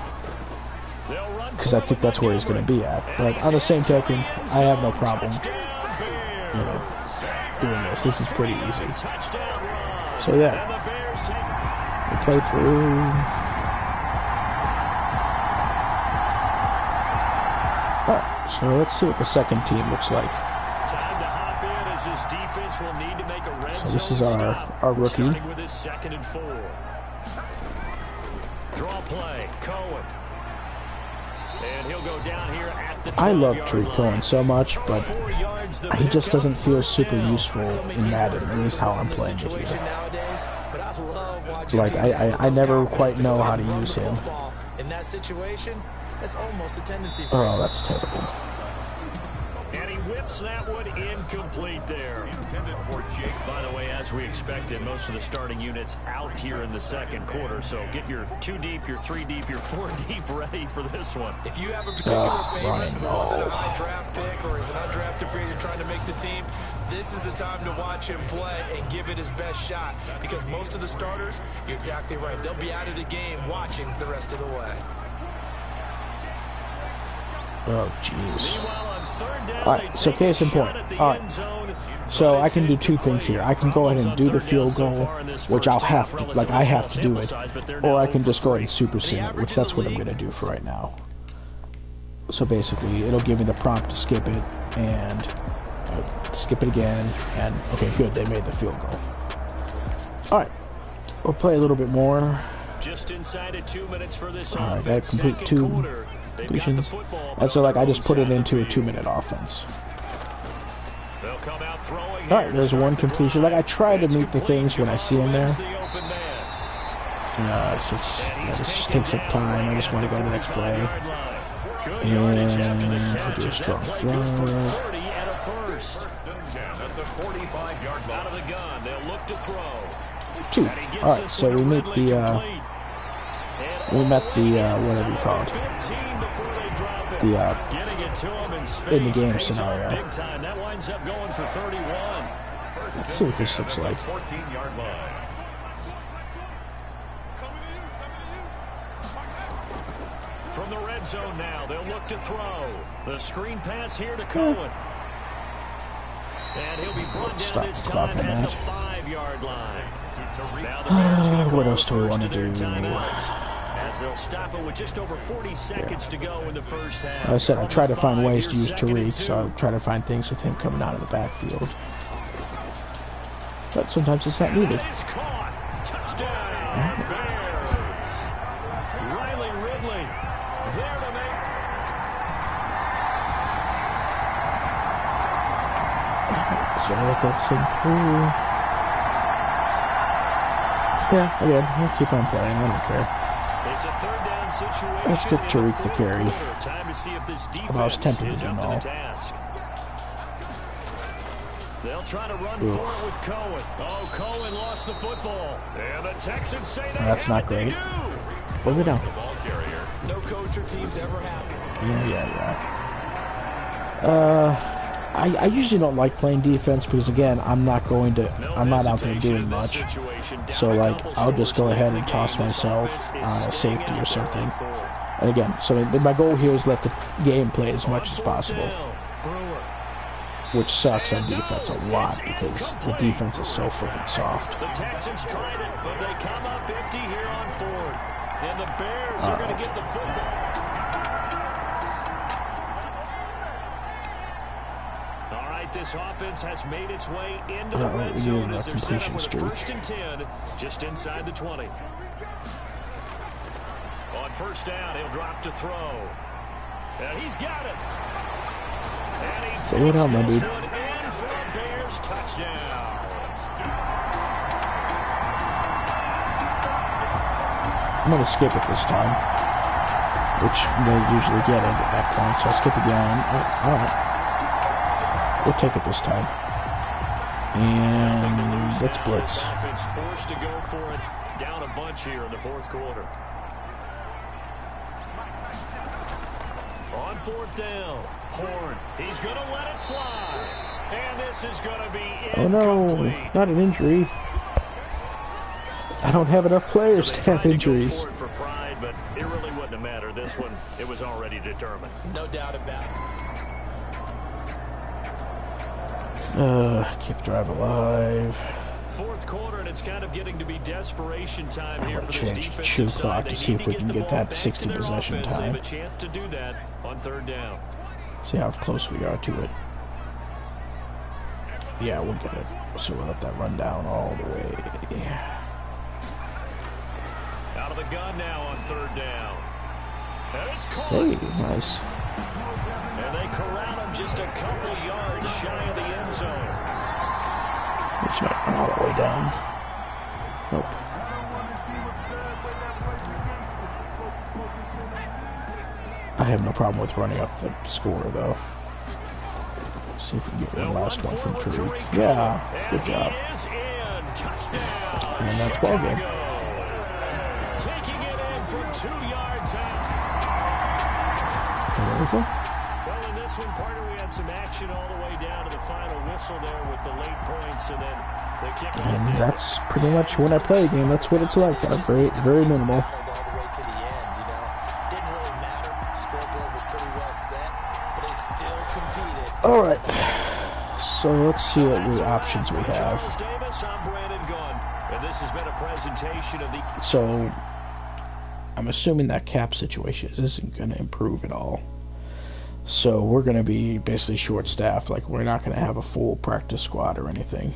because I think that's where he's going to be at. Like, on the same token, I have no problem, you know, doing this. This is pretty easy. So yeah, we play through. Alright, so let's see what the second team looks like. Time to hop in as this defense will need to make a red so this is our rookie. with his 2nd and 4. Draw play, Cohen. And he'll go down here at the I love Tariq Cohen so much, but he just doesn't feel super useful in Madden, at least how I'm playing it here. I love watching Like, I never quite know how to use him. In that situation, that's almost a tendency. Oh, that's terrible. And he whips that one incomplete there. By the way, as we expected, most of the starting units out here in the second quarter. So get your 2 deep, your 3 deep, your 4 deep ready for this one. If you have a particular favorite who wasn't a no. high draft pick or is an undrafted free agent trying to make the team, this is the time to watch him play and give it his best shot. Because most of the starters, you're exactly right, they'll be out of the game watching the rest of the way. Oh, jeez. All Alright, so case in point. Alright, so I can do 2 things here. I can go ahead and do the field goal, which I'll have to, like, I have to do it. Or I can just go ahead and supersede it, which that's what I'm going to do for right now. So basically, it'll give me the prompt to skip it, and skip it again, and okay, good, they made the field goal. Alright, we'll play a little bit more. Just inside of 2 minutes for this Alright, I complete 2 completions. And so, like, I just put it into a 2-minute offense. Alright, there's 1 completion. Like, I try to meet the things when I see them there. It just takes up time. I just want to go to the next play. And do a strong throw. Out of the gun, they'll look to throw. 2. Alright, so we meet the whatever you call it. In the game scenario. That winds up going for 31. Let's see what this looks like. From the red zone now, they'll look to throw. The screen pass here to Cohen. And he'll be brought down this time at the 5-yard line. What else do we want to do? As they'll stop it with just over 40 seconds to go in the first half. Like I said, I try to find ways to use Tariq, so I try to find things with him coming out of the backfield. But sometimes it's not needed. Touchdown, Bears. Riley Ridley there to make. So I let that sink through. Yeah, again, I'll keep on playing. I don't care. It's a 3rd down situation. Let's get Tariq the carry. Time to see if this defense I was tempted to is do up to the all. task. They'll try to run for it with Cohen. Oh, Cohen lost the football. And the Texans say that's not great. Hold it down. No coach or team's ever happy. Yeah. I usually don't like playing defense because, again, I'm not out there doing much. So, like, I'll just go ahead and toss myself on a safety or something. And again, so my goal here is let the game play as much as possible. Which sucks on defense a lot because the defense is so freaking soft. The Texans tried it, but they come up empty here on 4th. And the Bears are going to get the football. All right, this offense has made its way into the red zone as they're set up with a 1st and 10 just inside the 20. On 1st down, he'll drop to throw. And he's got it. And he takes this one in for a Bears touchdown. I'm going to skip it this time, which they usually get it at that point, so I'll skip again. Alright. We'll take it this time. And let's blitz. Offense forced to go for it, down a bunch here in the 4th quarter. On 4th down, Horn, he's going to let it fly. And this is going to be incomplete. Oh no, not an injury. I don't have enough players to have injuries. For pride, but it really wouldn't have mattered. This one, it was already determined. No doubt about it. Keep drive alive. 4th quarter, and it's kind of getting to be desperation time here for this defensive Chew side. clock to see if we can get that 60 possession They have time. a chance to do that on 3rd down. See how close we are to it. Yeah, we'll get it. So we'll let that run down all the way. Out of the gun now on 3rd down. And it's caught. Hey, nice. And they corral him just a couple yards shy of the end zone. It's not run all the way down. Nope. I have no problem with running up the score, though. Let's see if we can get one last one from Tariq. Yeah, good job. And that's ball game. Taking it in from 2 yards out. There we go. Well, in this one, partner, we had some action all the way down to the final whistle there with the late points, and then the kick. And that's pretty much when I play a game. That's what it's like. Very, very minimal. All the way to the end, you know. Didn't really matter. Scoreboard was pretty well set, but they still competed. All right. So let's see what options we have. This has been a presentation of the. So I'm assuming that cap situation isn't going to improve at all. So we're going to be basically short-staffed. Like, we're not going to have a full practice squad or anything.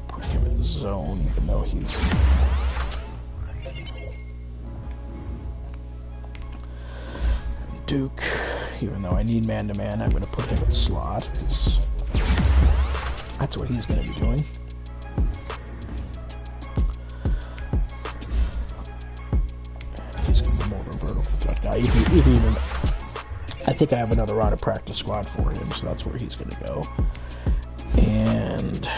Put him in the zone, even though he's. Duke, even though I need man-to-man, I'm going to put him in slot because that's what he's going to be doing. And he's going to be more of a vertical threat guy. Even, I think I have another round of practice squad for him, so that's where he's going to go. And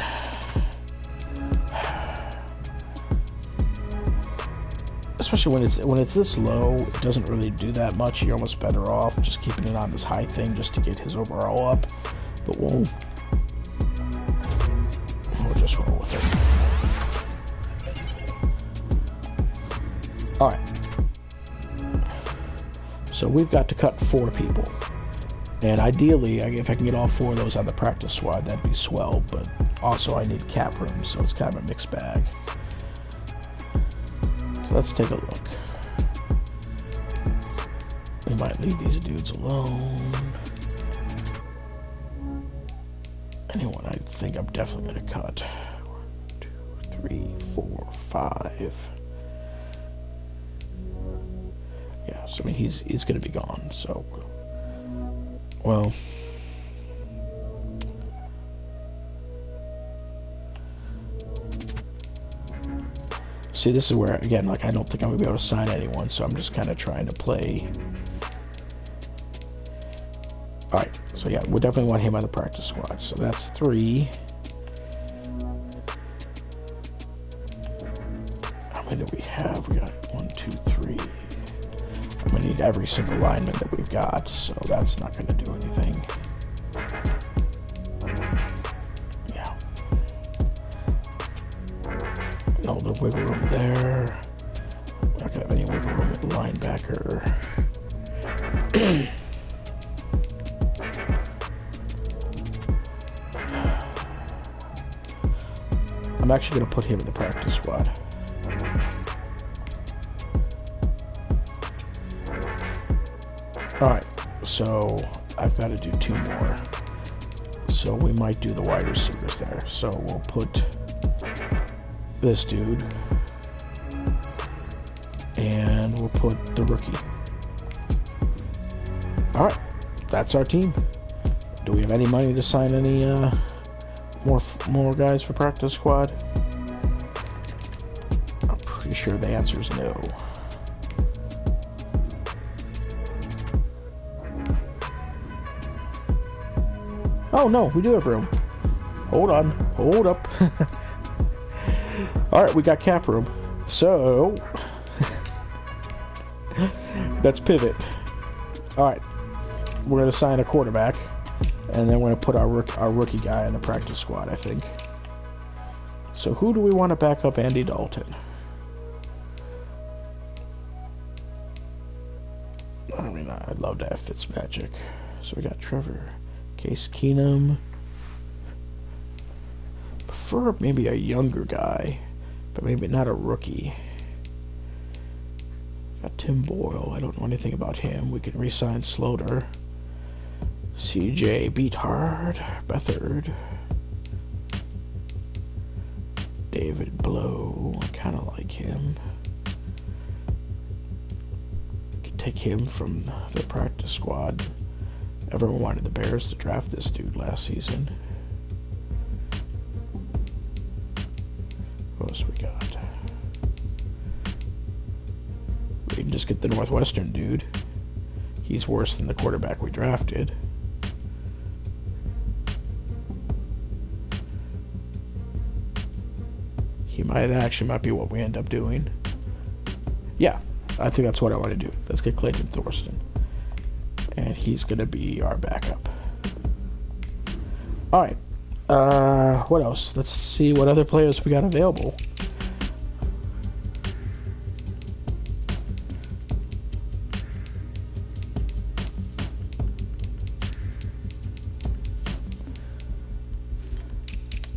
especially when it's this low, it doesn't really do that much. You're almost better off just keeping it on this high thing just to get his overall up. But we'll just roll with it. Alright. So we've got to cut 4 people. And ideally, if I can get all 4 of those on the practice squad, that'd be swell. But also I need cap room, so it's kind of a mixed bag. So let's take a look. We might leave these dudes alone. Anyone I think I'm definitely going to cut. 1, 2, 3, 4, 5. Yeah, so I mean he's going to be gone. So, well, see, this is where again, like, I don't think I'm going to be able to sign anyone, so I'm just kind of trying to play. All right, so yeah, we definitely want him on the practice squad. So that's 3. How many do we have? We got 1, 2, 3. I'm gonna need every single lineman that we've got, so that's not gonna do anything. Yeah. No, the wiggle room there. We're not gonna have any wiggle room at linebacker. I'm actually going to put him in the practice squad. Alright, so I've got to do 2 more. So we might do the wide receivers there. So we'll put this dude. And we'll put the rookie. Alright, that's our team. Do we have any money to sign any more guys for practice squad? I'm pretty sure the answer is no. Oh no, we do have room. Hold on, hold up. Alright, we got cap room. So let's pivot. Alright, we're going to sign a quarterback. And then we're going to put our rookie guy in the practice squad, I think. So who do we want to back up Andy Dalton? I mean, I'd love to have Fitzmagic. So we got Trevor, Case Keenum. Prefer maybe a younger guy, but maybe not a rookie. Got Tim Boyle. I don't know anything about him. We can re-sign Sloter. CJ Beathard, Beathard, David Blow, I kind of like him. Could take him from the practice squad. Everyone wanted the Bears to draft this dude last season. What else we got? you can just get the Northwestern dude. He's worse than the quarterback we drafted. He might be what we end up doing. Yeah, I think that's what I want to do. Let's get Clayton Thorsten. And he's going to be our backup. Alright. What else? Let's see what other players we got available.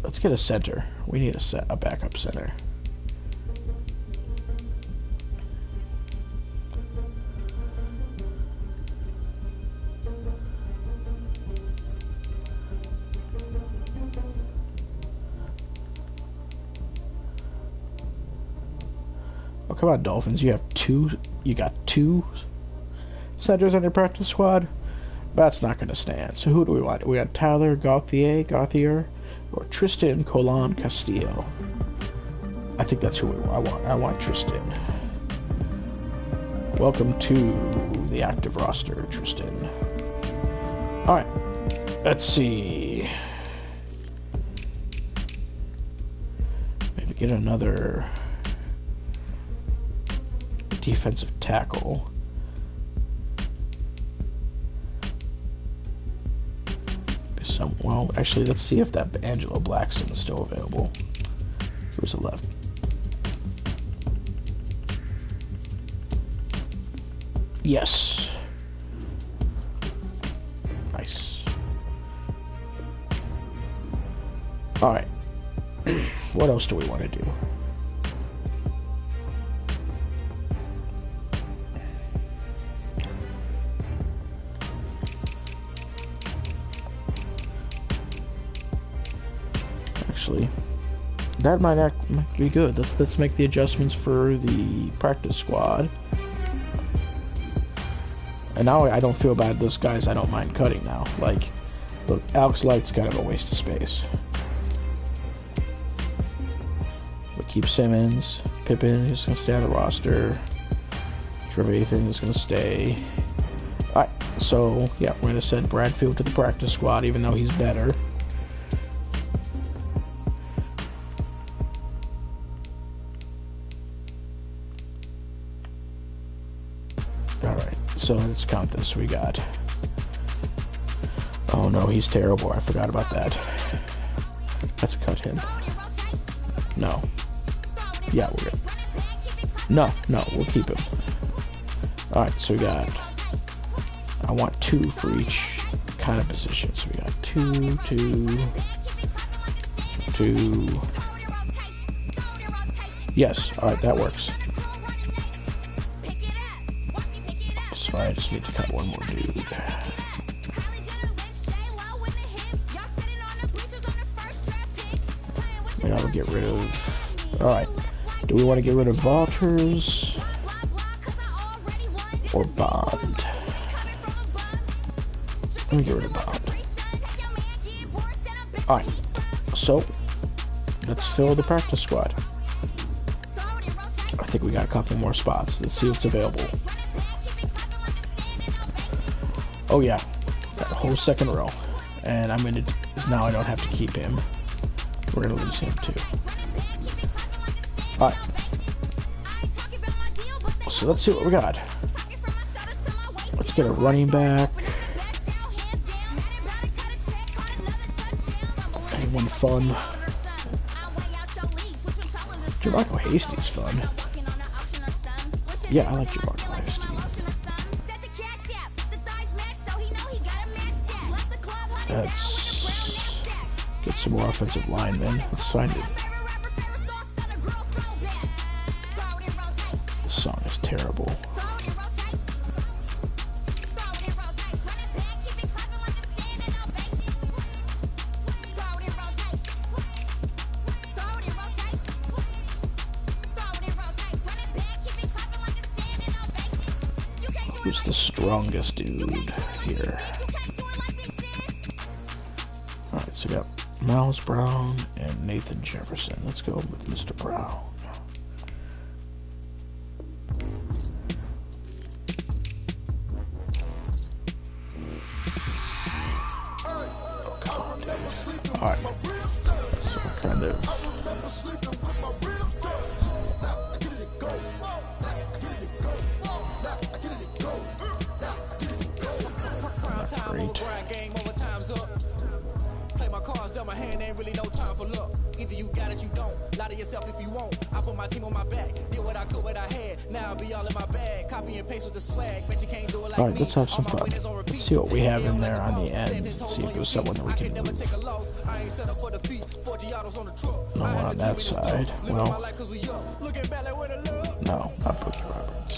Let's get a center. We need a backup center. Oh, come on, Dolphins. You got two centers on your practice squad? That's not going to stand. So who do we want? We got Tyler Gauthier, or Tristan Colon Castillo. I think that's who I want. I want Tristan. Welcome to the active roster, Tristan. Alright. Let's see. Maybe get another defensive tackle. Well, actually, let's see if that Angelo Blackson is still available. He was a left. Yes. Nice. Alright. What else do we want to do? That might be good. Let's make the adjustments for the practice squad. And now I don't feel bad. Those guys I don't mind cutting now. Like, look, Alex Light's kind of a waste of space. But keep Simmons, Pippen is going to stay on the roster. Trevathan is going to stay. Alright, so yeah, we're going to send Bradfield to the practice squad, even though he's better. So let's count this. We got... Oh no, he's terrible. I forgot about that. Let's cut him. No. Yeah, we're good. No, we'll keep him. Alright, so we got... I want 2 for each kind of position. So we got 2, 2... Yes, alright, that works. I just need to cut one more dude. And I will get rid of... Alright. Do we want to get rid of Walters or Bond? Let me get rid of Bond. Alright. So, let's fill the practice squad. I think we got a couple more spots. Let's see what's available. Oh yeah, that whole second row. And I'm gonna, now I don't have to keep him. We're gonna lose him too. Alright. So let's see what we got. Let's get a running back. Anyone fun? Jermarco Hasty's fun. Yeah, I like Jermarco Hasty. Let's get some more offensive linemen. Let's find it. This song is terrible. Who's the strongest dude here? Alright, so we got Miles Brown and Nathan Jefferson. Let's go with Mr. Brown. Alright. So kind of. Great. My hand ain't really no time for luck. Either you got it, you don't. Lie to yourself if you won't. I put my team on my back. Did what I could, what I had. Now I'll be all in my bag. Copy and paste with the swag. Bet you can't do it like Alright, let's have some fun. Let's see what we have in there on the end. Let's see if there's someone that we can move. No one on that side. Well, no, not Boogie Roberts.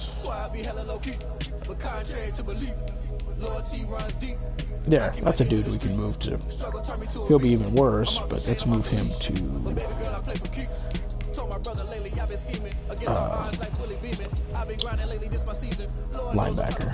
There, that's a dude we can move to. He'll be even worse, but let's move him to linebacker.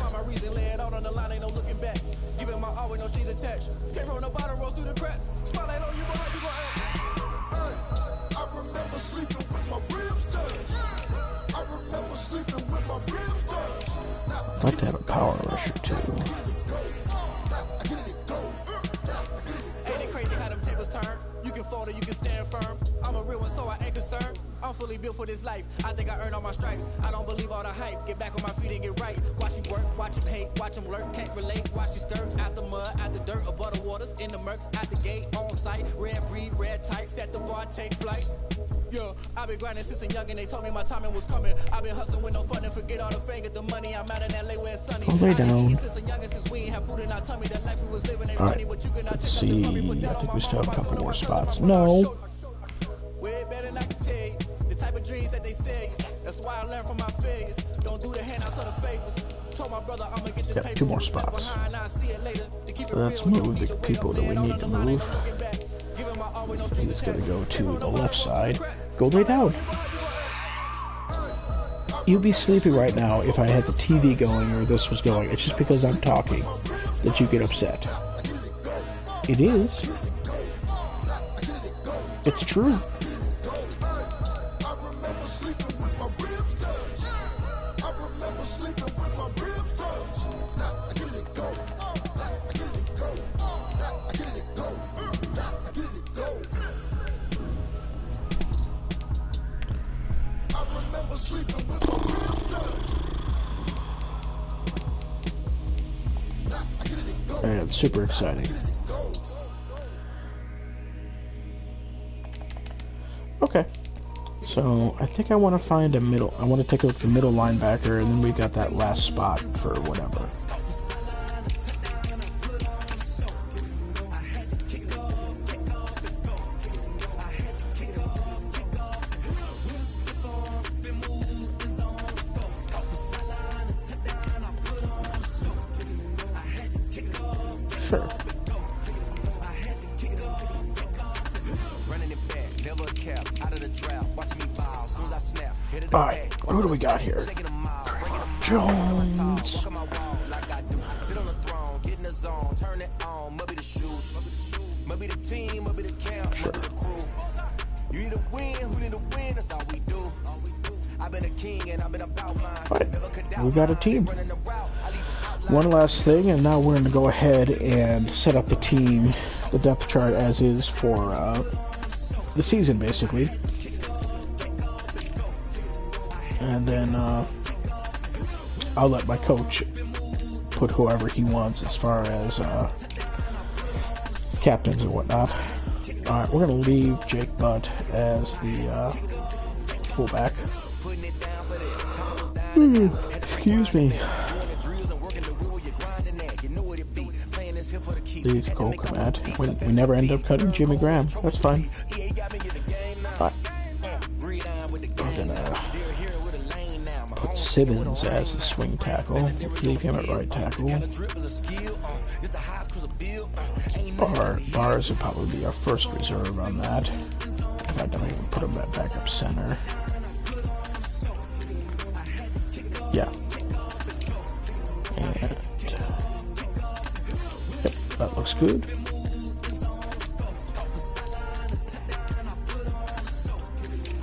I'd like to have a power rusher too. You can stand firm. I'm a real one, so I ain't concerned. I'm fully built for this life. I think I earned all my stripes. I don't believe all the hype. Get back on my feet and get right. Watch him work, watch him hate, watch him lurk. Can't relate, watch you skirt. Out the mud, out the dirt, above the waters, in the murks, out the gate, on site. Red breed, red tight, set the bar, take flight. Yeah, I've been grinding since a young and they told me my timing was coming. I've been hustling with no fun and forget all the fame, get the money. I'm out in LA where it's sunny. Lay down. Alright, let's see. I think we still have a couple more spots. No. The type of dreams that they say. That's why I learned from my failures. Don't do the handouts or the favors. Told my brother I'm gonna get this paper. 2 more spots. Let's move the people that we need to move. He's gonna go to the left side. Go lay down. You'd be sleepy right now if I had the TV going or this was going. It's just because I'm talking that you get upset. It is. It's true. And super exciting. Okay. So I think I want to find a middle. I want to take a look at the middle linebacker, and then we got that last spot for whatever. Sure. Alright, who do we got here? Jones. Alright, we got a team. One last thing, and now we're going to go ahead and set up the team, the depth chart as is for the season, basically. And then I'll let my coach put whoever he wants as far as captains and whatnot. Alright, we're going to leave Jake Butt as the fullback. Excuse me. Please, Cole Komet. We never end up cutting Jimmy Graham. That's fine. Alright. We're gonna put Simmons as the swing tackle. Leave him at right tackle. Bars would probably be our first reserve on that. In fact, I might even put him at backup center. Yeah. And yep, that looks good.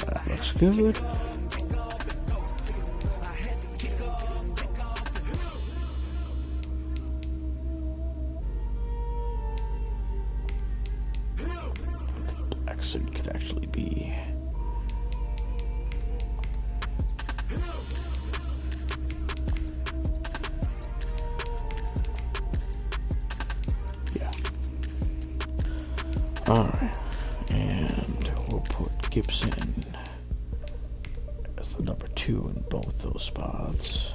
That looks good. Alright. And we'll put Gibson as the number 2 in both those spots.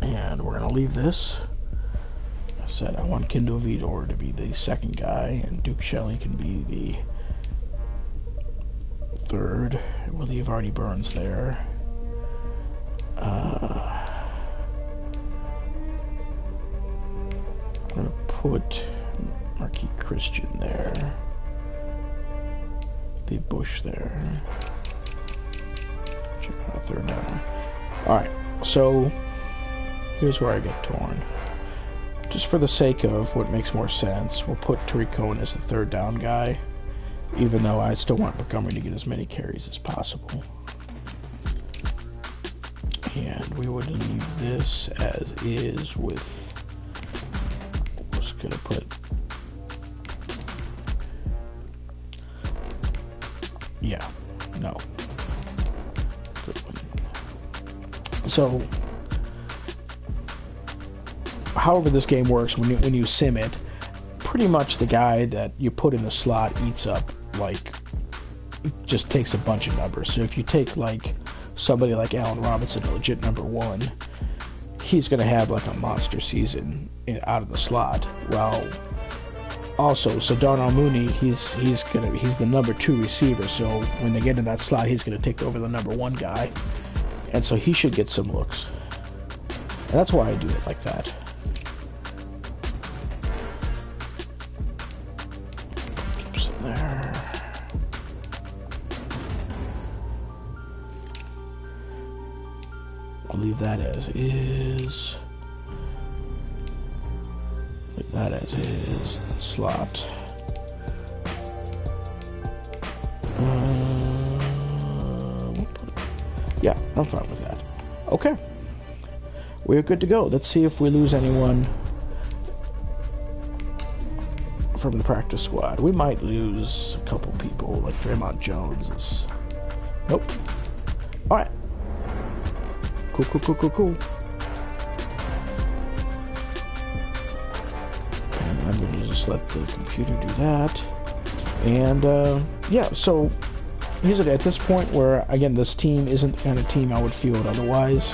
And we're going to leave this. I said I want Kendo Vidor to be the second guy, and Duke Shelley can be the third. We'll leave Artie Burns there. I'm going to put Marquis Christian there. Leave Bush there. Check out a third down. Alright, so here's where I get torn. Just for the sake of what makes more sense, we'll put Tariq Cohen as the third down guy, even though I still want Montgomery to get as many carries as possible. And we would leave this as is with, we're just going to put, yeah, no. Good one. So, however this game works, when you sim it, pretty much the guy that you put in the slot eats up, like, just takes a bunch of numbers. So if you take, like, somebody like Allen Robinson, a legit number 1, he's going to have, like, a monster season out of the slot. Well, also, so Darnell Mooney, he's the number 2 receiver, so when they get in that slot, he's going to take over the number 1 guy. And so he should get some looks. And that's why I do it like that. There. I'll leave that as is. Leave that as is. That slot. Yeah, I'm fine with that. Okay. We're good to go. Let's see if we lose anyone from the practice squad. We might lose a couple people, like Draymond Jones. Nope. Alright. Cool. And I'm going to just let the computer do that. And, yeah, so here's it at this point where, again, this team isn't the kind of team I would field otherwise.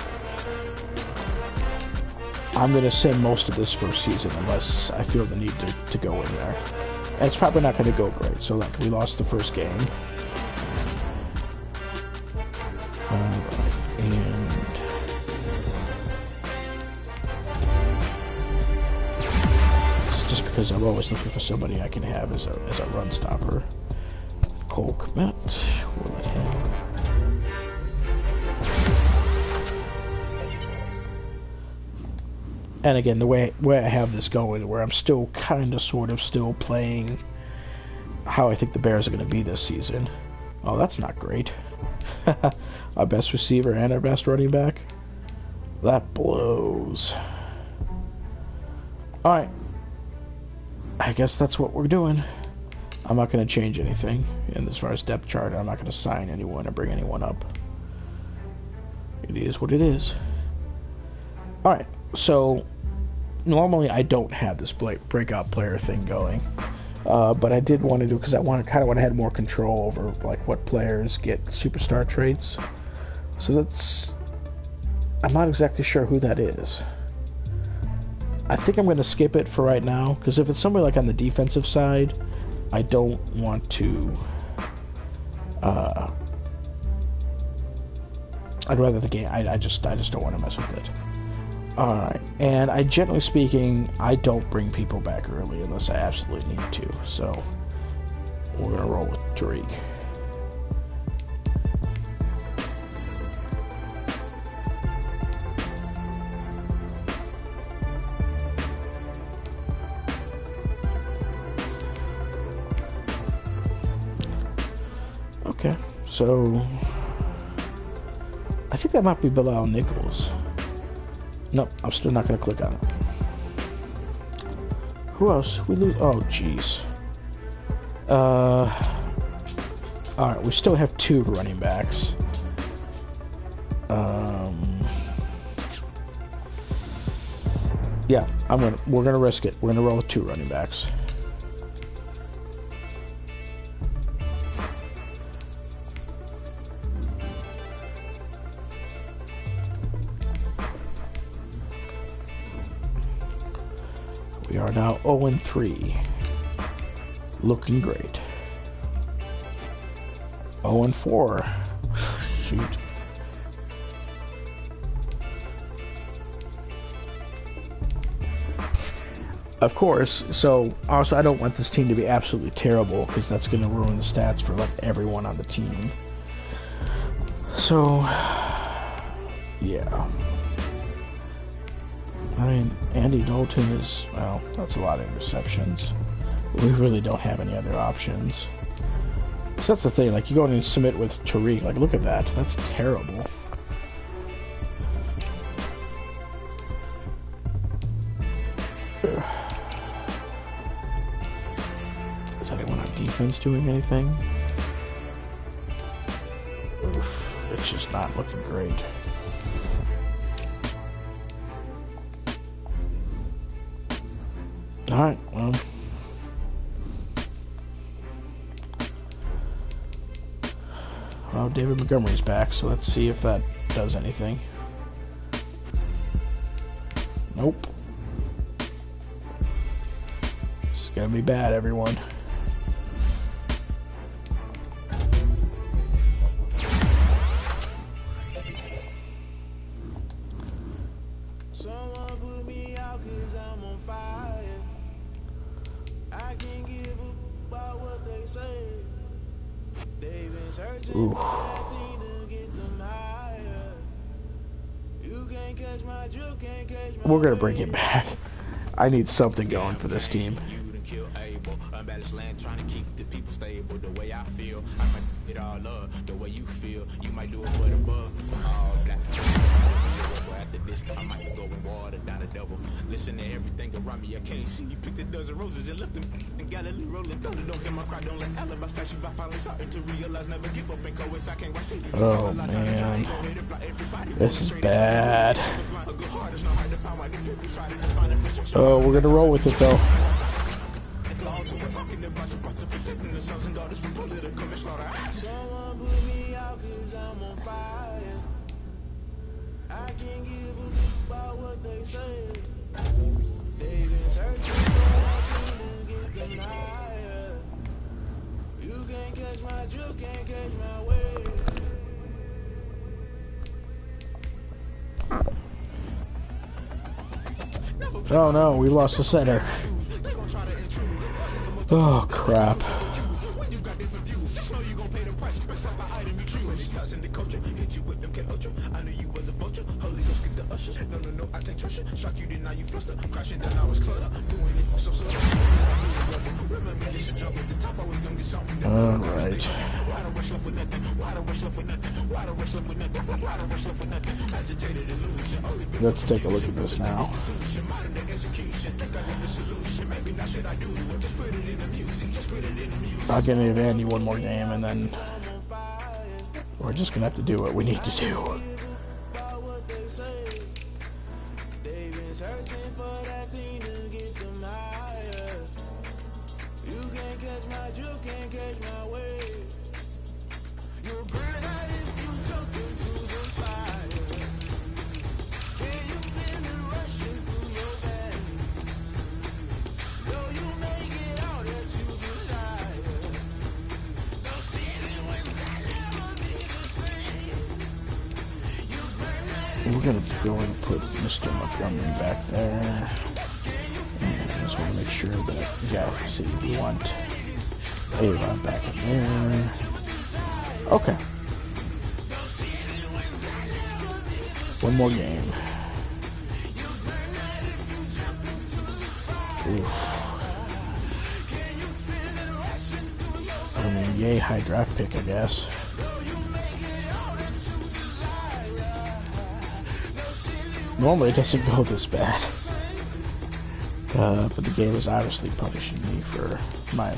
I'm going to sim most of this first season unless I feel the need to go in there. And it's probably not going to go great. So, like, we lost the first game. And it's just because I'm always looking for somebody I can have as a run stopper. Cole Kmet, we'll let him. And again, the way I have this going, where I'm still kind of sort of still playing how I think the Bears are going to be this season. Oh, that's not great. Our best receiver and our best running back. That blows. Alright. I guess that's what we're doing. I'm not going to change anything. And as far as depth chart, I'm not going to sign anyone or bring anyone up. It is what it is. Alright. So, normally I don't have this breakout player thing going, but I did want to do because I kind of want to have more control over like what players get superstar traits. So I'm not exactly sure who that is. I think I'm going to skip it for right now because if it's somebody like on the defensive side, I don't want to. I'd rather the game. I just don't want to mess with it. Alright, and generally speaking, I don't bring people back early unless I absolutely need to, so we're going to roll with Tariq. Okay, so I think that might be Bilal Nichols. Nope, I'm still not going to click on it. Who else? We lose. Oh, jeez. Alright, we still have 2 running backs. Yeah, we're gonna risk it. We're gonna roll with 2 running backs. We are now 0-3. Looking great. 0-4. Shoot. Of course, so also I don't want this team to be absolutely terrible because that's going to ruin the stats for like everyone on the team. So, yeah. I mean, Andy Dalton is, well, that's a lot of interceptions. We really don't have any other options. So that's the thing, like you go in and submit with Tariq, like look at that, that's terrible. Is anyone on defense doing anything? Oof, it's just not looking great. Alright, well, David Montgomery's back, so let's see if that does anything. Nope. This is gonna be bad, everyone. Someone put me out 'cause I'm on fire. I can't give up about what they say. They've been searching for that thing to get them higher. You can't catch my drift, can't catch my We're gonna bring it back. I need something going for this team. Unbalanced land, trying to keep the people stable. The way I feel, I might it all up. The way you feel, you might do it for the bug. All black. After this, I might go and water down the double. Listen to everything around me, I can't see. You picked a dozen roses and left them in Galilee rolling. Don't hear my cry, don't let alibis pass you. I finally starting to realize, never give up and go. I can't watch TV. Oh man, this is bad. Oh, we're gonna roll with it though. Someone put me out 'cause I'm on fire. I can't give a about what they say. They've been searching for to get them higher. You can't catch my drift, can't catch my wave. Oh no, we lost the center. Oh crap. Alright. Let's take a look at this now. I'll give Andy one more game and then we're just gonna have to do what we need to do. We're going to go and put Mr. Montgomery back there. And I just want to make sure that, yeah, see, we want A-Rod back in there. Okay. One more game. Oof. I mean, yay, high draft pick, I guess. Normally it doesn't go this bad. But the game is obviously punishing me for my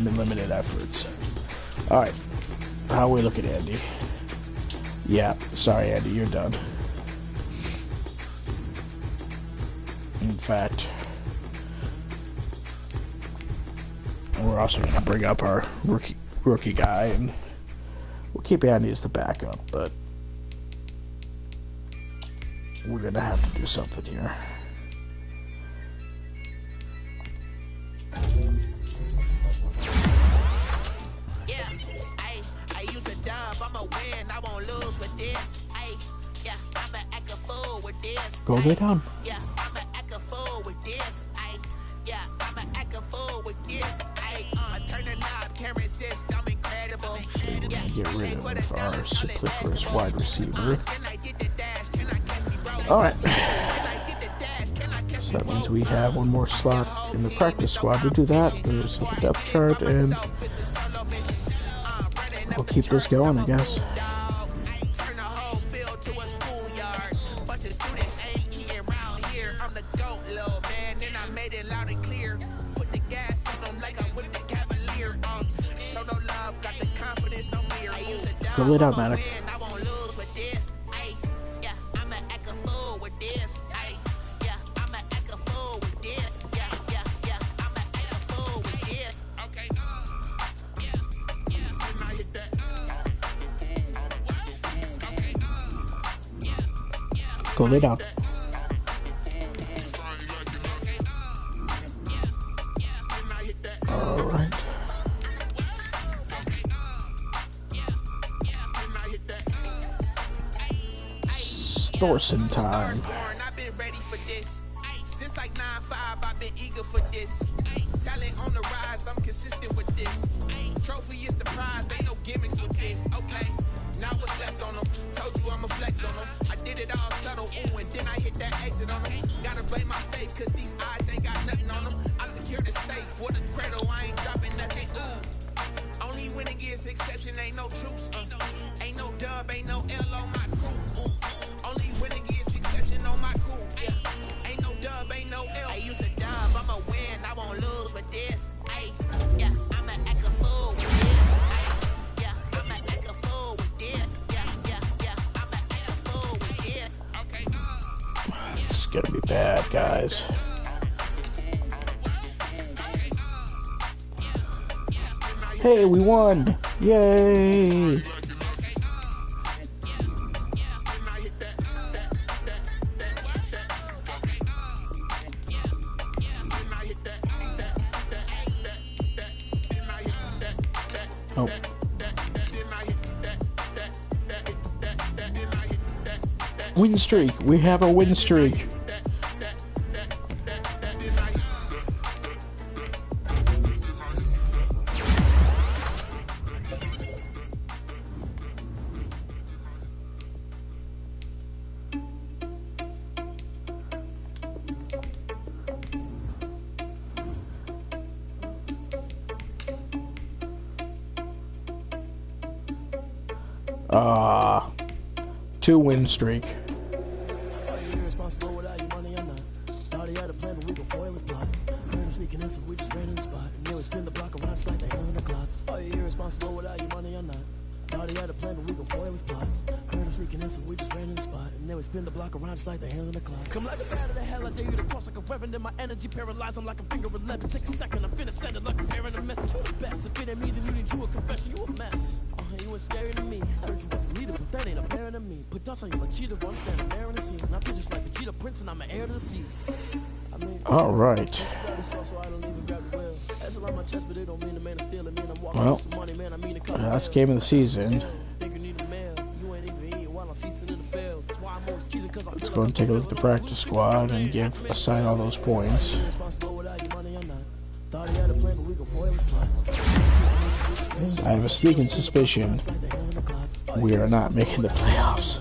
limited efforts. Alright. How are we looking, Andy? Yeah, sorry, Andy, you're done. In fact, we're also going to bring up our rookie guy, and we'll keep Andy as the backup, but we're going to have to do something here. Go lay down. Yeah, I'ma act a fool with this. Yeah, I'ma act a fool with this. I turn the knob, camera system incredible. Okay, we're gonna get rid of our superfluous wide receiver. Alright. So that means we have one more slot in the practice squad to do that. There's the depth chart, and we'll keep this going, I guess. Go lay down, Maddox. Go lay down. All right. Thorson time. I've been ready for this. Since like 9-5, I've been eager for this. Talent on the rise, I'm consistent with this. Trophy is the prize, ain't no gimmicks with this. Okay, now what's left on them? Told you I'ma flex on them. I did it all subtle, ooh, and then I hit that exit on them. Gotta blame my faith, cause these eyes ain't got nothing on them. I secured the safe for the cradle, I ain't dropping nothing, ooh. Only winning is exception, ain't no truce. Ain't no dub, ain't no L on my crew, ooh. Only winning is exception on my cool. Yeah. Ain't no dub, ain't no L. I use a dub, I'ma win, I won't lose with this. Ay, yeah, I'ma act a fool with this. Ay, yeah, I'ma act a fool with this. Yeah, I'ma act a fool with this. Okay. This is gonna be bad, guys. Hey, we won! Yay! Oh. Win streak! We have a win streak! Two win streak. Spin the block around just like the hands on the clock. Come like a bat of the hell, I dare you to cross like a reverend. In my energy paralyzed, I'm like a finger 11. Take a second, I'm finna send it like a parent a message. You the best, if it ain't me, then you need you a confession. You a mess. You ain't scary to me. I heard you was a leader, but that ain't apparent to me. Put dust on you like cheetah, run standing there in the scene. Not just like Vegeta Prince, and I'm an heir to the sea. I mean, all right. Well, last game of the season. Let's go and take a look at the practice squad and assign all those points. I have a sneaking suspicion we are not making the playoffs.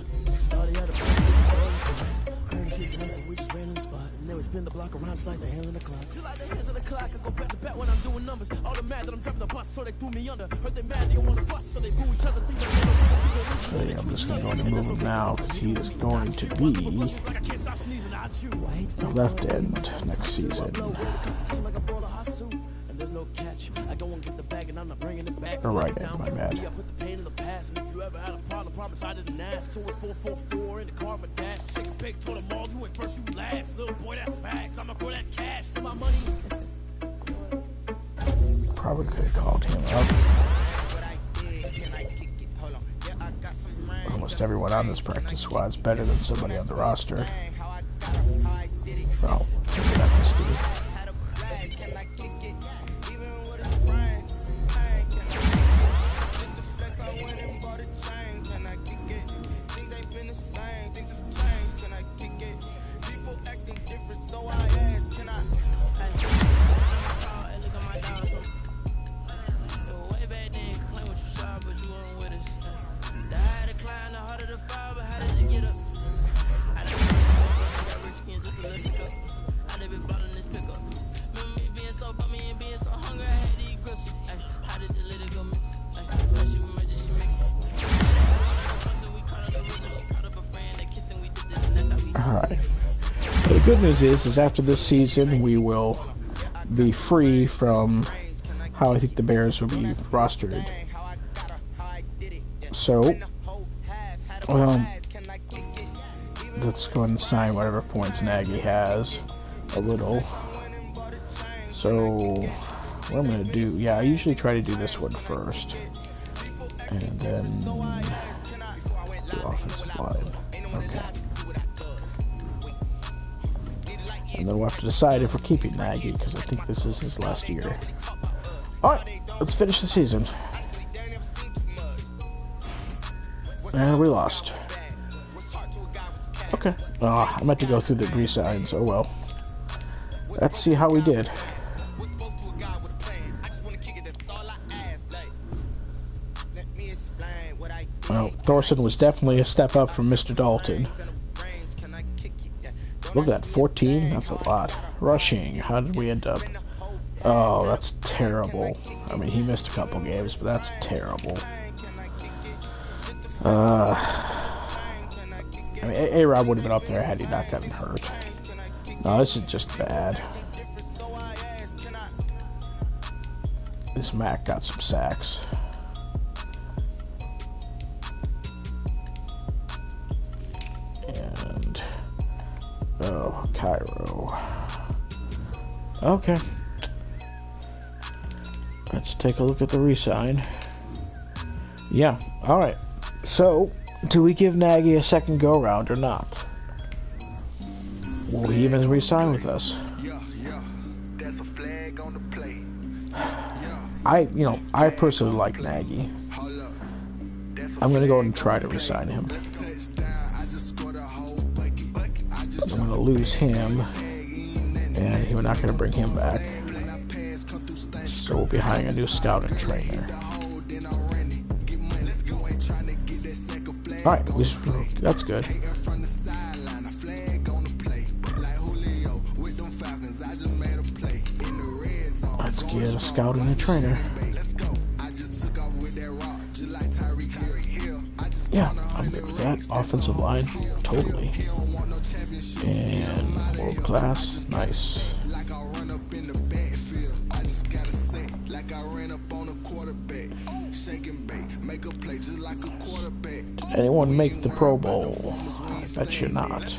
Spin the block around just like the hands on the clock. Just like the hands on the clock, I go back to back when I'm doing numbers. All the mad that I'm driving the bus, so they threw me under. Heard they mad, they don't want to fuss, so they boo each other. I'm just going to move him now because he is going to be the left end next season. match. I go and get the bag and I'm not bringing it back. All right, my bad. I put the pain in the past, and if you ever had a problem, promise I didn't ask. So it's 444 in the car, my dash. Shake a big, told them all, you went first, you last. Little boy, that's facts. I'ma grow that cash to my money. Probably could have called him up. Almost everyone on this practice squad is better than somebody on the roster. Well, maybe not this dude. Alright. So the good news is after this season, we will be free from how I think the Bears will be rostered. So, let's go ahead and sign whatever points Nagy has. A little. So, what I'm going to do, I usually try to do this one first. And then do offensive line. Okay. And then we'll have to decide if we're keeping Nagy, because I think this is his last year. Alright, let's finish the season. And we lost. Okay. I meant to go through the re-signs. Oh well. Let's see how we did. Well, Thorson was definitely a step up from Mr. Dalton. Look at that, 14? That's a lot. Rushing, how did we end up? Oh, that's terrible. I mean, he missed a couple games, but that's terrible. I mean, A-Rob would have been up there had he not gotten hurt. No, this is just bad. This Mac got some sacks. And... oh, Cairo. Okay. Let's take a look at the re-sign. Yeah, alright. So, do we give Nagy a second go-round or not? Will he even re-sign with us? I personally like Nagy. I'm gonna go and try to re-sign him. I'm gonna lose him, and we're not gonna bring him back. So we'll be hiring a new scout and trainer. Alright, that's good. Let's get a scout and a trainer. Yeah, I'm good with that. Offensive line, totally. And world class, nice. Did anyone make the Pro Bowl? I bet you not.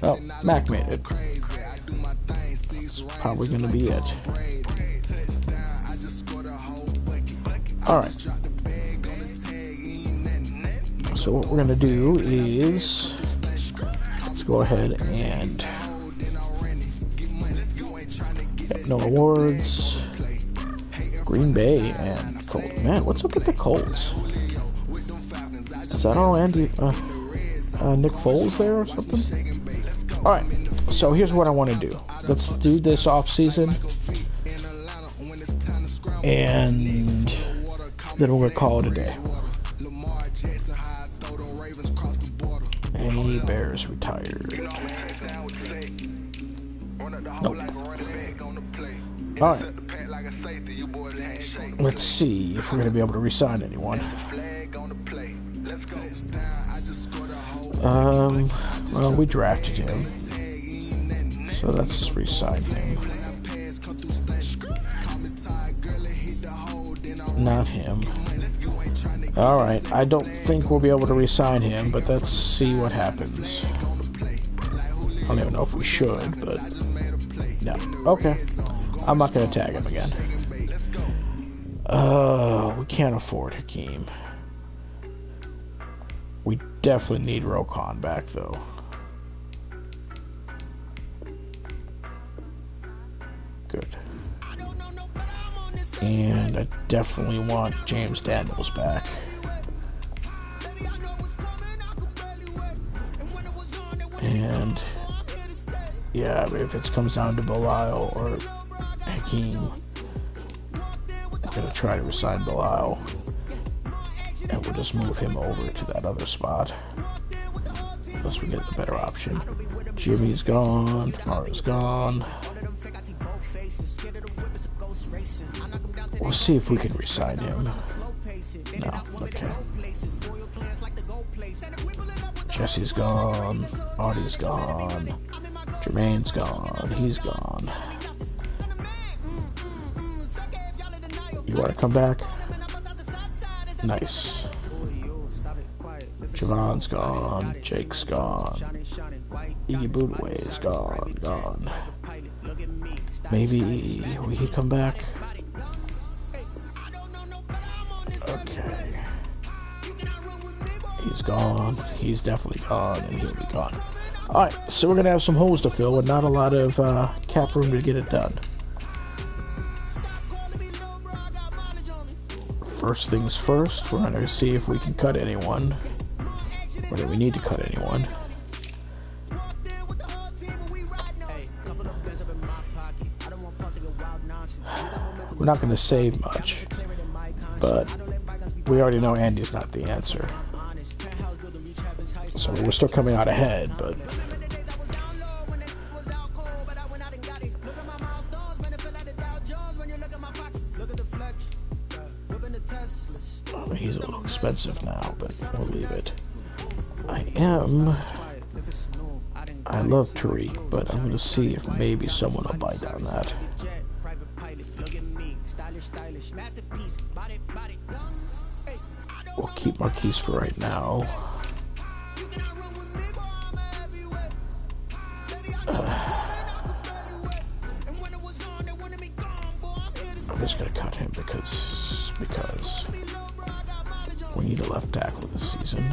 Oh, Mac made it. That's probably going to be it. Alright. So what we're going to do is... let's go ahead and... yep, no awards. Green Bay and Colts. Man, what's up with the Colts? Is that all Andy... Nick Foles there or something? Alright, so here's what I want to do. Let's do this off-season. And then we're going to call it a day. Any Bears retired? Nope. Alright. Let's see if we're going to be able to re-sign anyone. Well, we drafted him, so let's re-sign him. Not him. Alright, I don't think we'll be able to re-sign him, but let's see what happens. I don't even know if we should, but... No. Okay. I'm not going to tag him again. We can't afford Hakeem. We definitely need Rokon back, though. Good. And I definitely want James Daniels back. And yeah, if it comes down to Belial or Hakeem, I'm gonna try to resign Belial, and we'll just move him over to that other spot unless we get a better option. Jimmy's gone, Mara's gone. We'll see if we can resign him. No, okay. Jesse's gone, Audie's gone, Jermaine's gone, he's gone. You wanna come back? Nice. Javon's gone, Jake's gone, Iggy Bootaway's gone. Maybe we could come back? Okay. He's gone, he's definitely gone, and he'll be gone. Alright, so we're gonna have some holes to fill with not a lot of cap room to get it done. First things first, we're gonna see if we can cut anyone. Whether we need to cut anyone. We're not going to save much, but we already know Andy's not the answer. So we're still coming out ahead, but... Oh, he's a little expensive now, but we'll leave it. I love Tariq, but I'm going to see if maybe someone will bite on that. We'll keep Marquise for right now. I'm just going to cut him because we need a left tackle this season.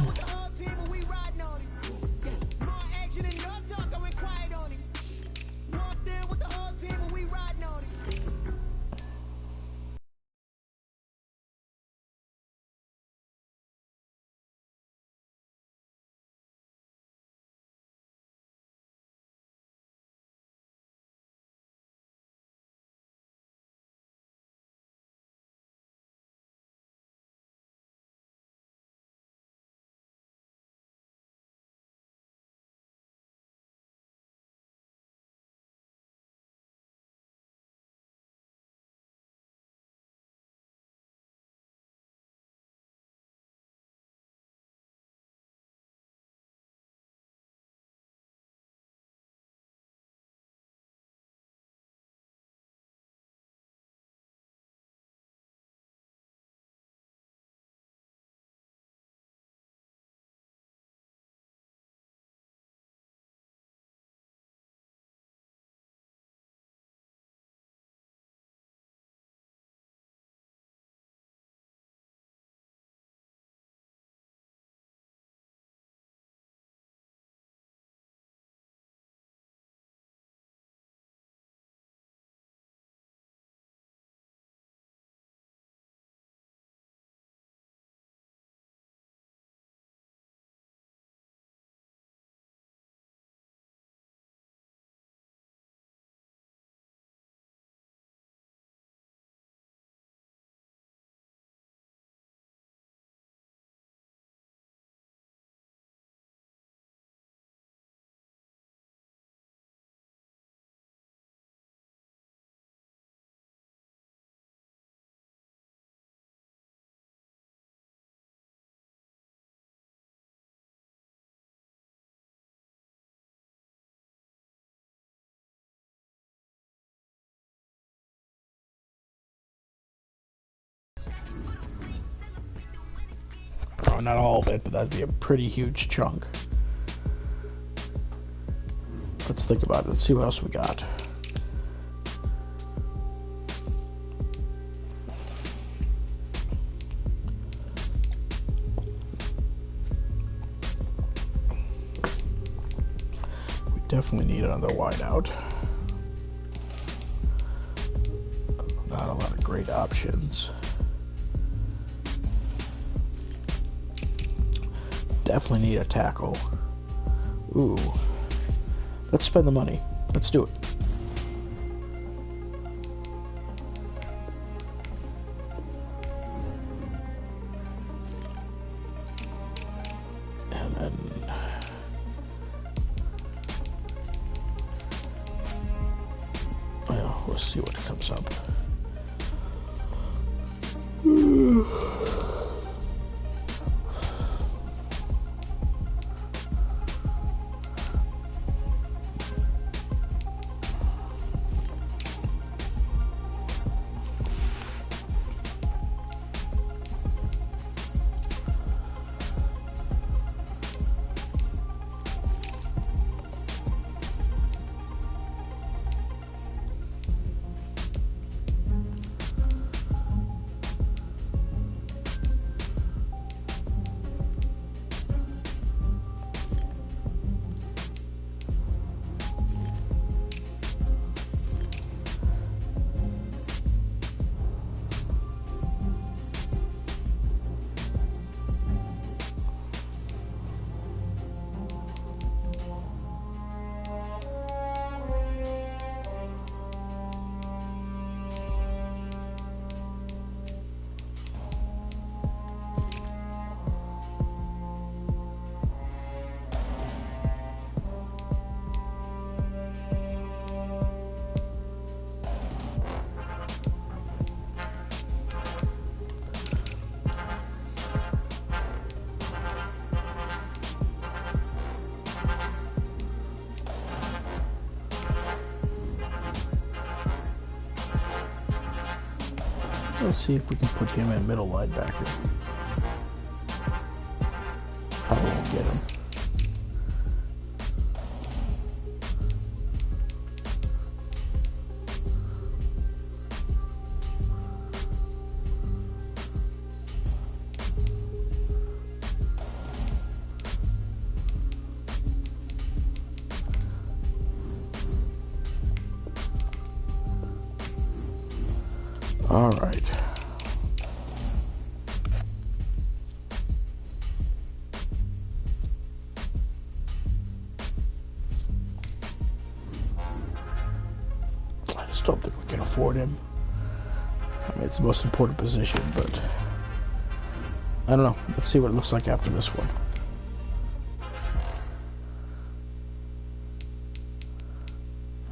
know, not all of it, but that'd be a pretty huge chunk. Let's think about it. Let's see what else we got. We definitely need another wideout. Not a lot of great options. Definitely need a tackle. Ooh. Let's spend the money. Let's do it. And then... well, let's see what comes up. Let's see if we can put him in middle linebacker. Probably won't get him. All right. I just don't think we can afford him. I mean, it's the most important position, but I don't know. Let's see what it looks like after this one.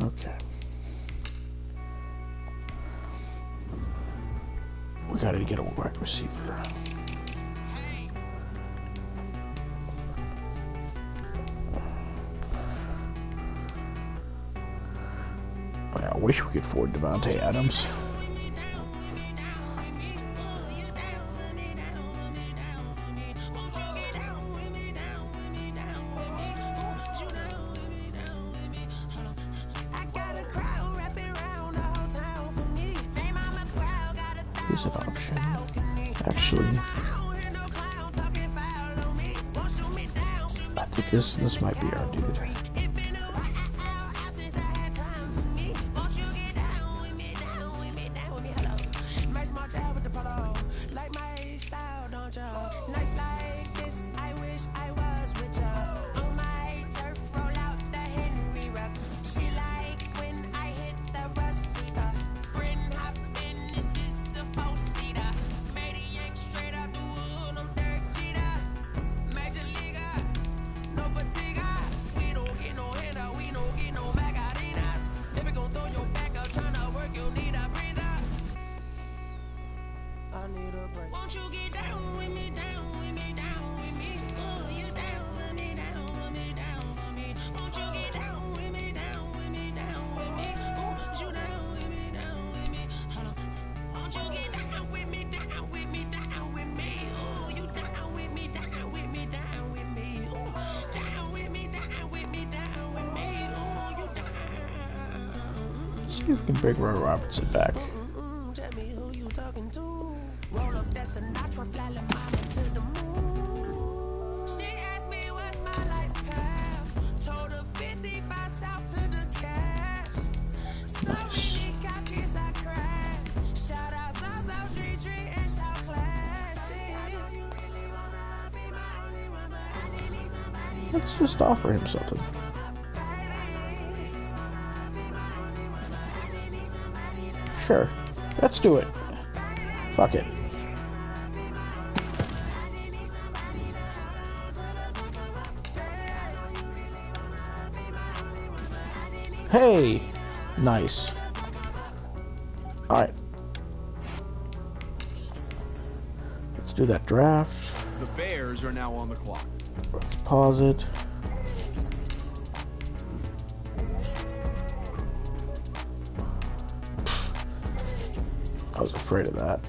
Okay. We gotta get a wide receiver. I wish we could afford Devontae Adams. Here's an option. Actually, I think this might be our dude. Won't you get down with me, down with me, down with me? Oh, you down with me, down with me, down with me. Won't you get down with me, down with me, down with me? Oh, you down with me, down with me. Hold on. Won't you get down with me, down with me, down with me? Oh, you down with me, down See if we can bring Roy Robertson back. Tell me who you talking to. Roll up that Sinatra, fly like mama to the moon. She asked me what's my life path. Told her 55 south to the cat. So many copies I cracked. Shout out Zaza, Street Tree, and Shout Classic. Let's just offer him something. Sure, let's do it. Fuck it. Hey! Nice. Alright. Let's do that draft. The Bears are now on the clock. Let's pause it. I was afraid of that.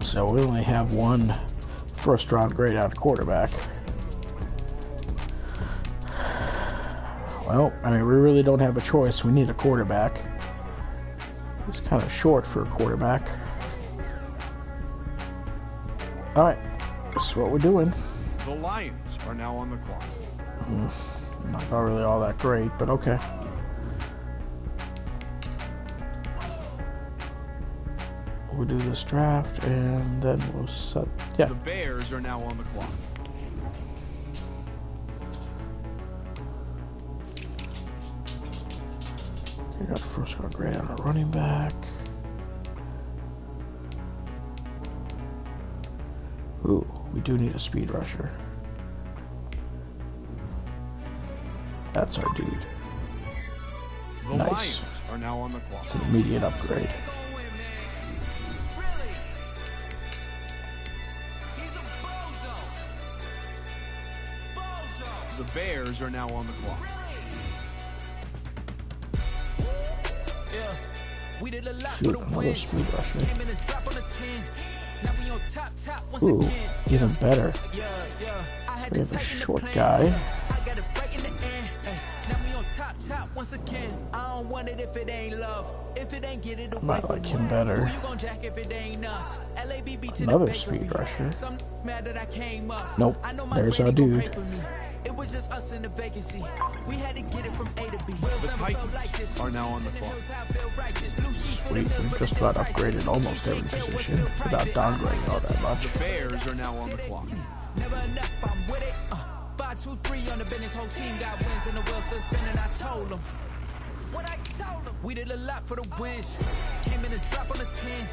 So we only have one first round grade out quarterback. Well, I mean, we really don't have a choice. We need a quarterback. He's kind of short for a quarterback. Alright, this is what we're doing. The Lions are now on the clock. Not really all that great, but okay. We'll do this draft and then we'll set. Yeah. The Bears are now on the clock. We got first round grade on a running back. Ooh, we do need a speed rusher. That's our dude. The Nice. Lions are now on the clock. It's an immediate upgrade. The Bears are now on the clock. Yeah, we did a lot for Shoot, the another wins. speed rusher. Came in and drop on the 10. Now we on top once Ooh, again. even better. Yeah. I had We to have a tighten the short plan. guy. I got it right in the end. Ay, now we on top once again. I don't want it if it ain't love. If it ain't get it away Might from like me. him better. Who you gon' jack if it ain't us? LABB to Another the bakery. speed rusher. Some mad that I came up. Nope, I know my there's brain our ain't gon' dude. pray for me. It was just us in the vacancy. We had to get it from A to B. The Titans are now on the clock. We've just about upgraded almost every position without downgrading all that much. The Bears are now on the clock. Never enough, I'm with it. 5, 2, 3 on the business. Whole team got wins and the wheels still spinning. I told them. What I told them. We did a lot for the wins. Came in and drop on the 10.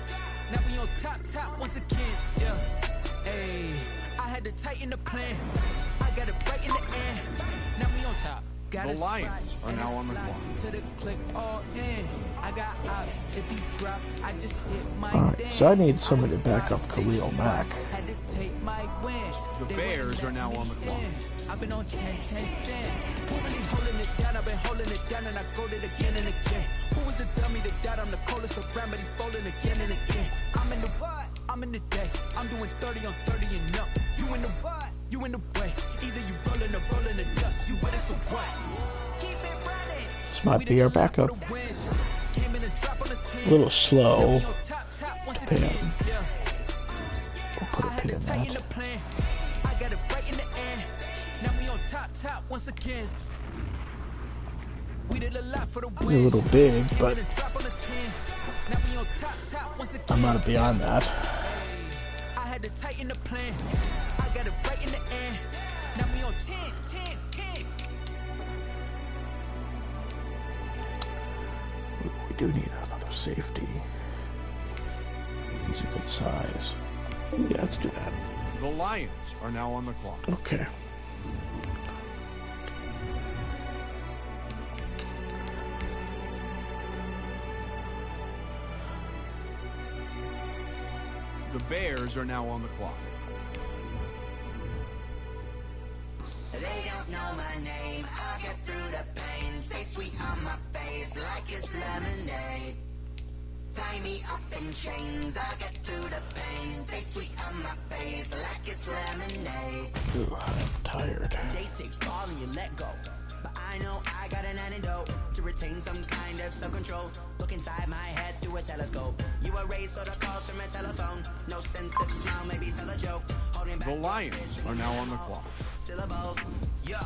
Now we on top once again. Yeah. Hey, I had to tighten the plan. I got it right in the end. Now we on top. Got The a Lions spot are and now a on the slide clock. To the click all in. I got ops. If you drop, I just hit my Alright, so I dance. need somebody to was back up proud, they Khalil just Mack. Had to take my wins. The They Bears wouldn't are now let on the me clock. in. I've been on 10 cents. Who really holding it down? I've been holding it down and I go it again and again. Who is the dummy that died? I'm the coldest around, but he folding again and again. I'm in the what? I'm in the day. I'm doing 30 on 30 and up. You in the what? You in the way. Either you rolling or rolling the dust. You with us or what? Keep it running. This might be our backup. A little slow. Pin. We'll put a pin in that. I got it right in the end. Now we on top once again. We did a lot for the He's a little big, but now we on top once again. I'm not beyond that. I had to tighten the plan. I got it right in the end. Now we on 10. We do need another safety. He's a good size. Yeah, let's do that. The Lions are now on the clock. Okay. The Bears are now on the clock. They don't know my name. I'll get through the pain. Taste sweet on my face like it's lemonade. Tie me up in chains. I'll get through the pain. Taste sweet on my face like it's lemonade. Ooh, I'm tired. Day 6 fall and you let go. But I I know I got an antidote to retain some kind of self-control. Look inside my head through a telescope. You erase all the calls from a telephone. No sense of smile, maybe tell a joke. Holding back The Lions are now on the clock. syllables. Yeah,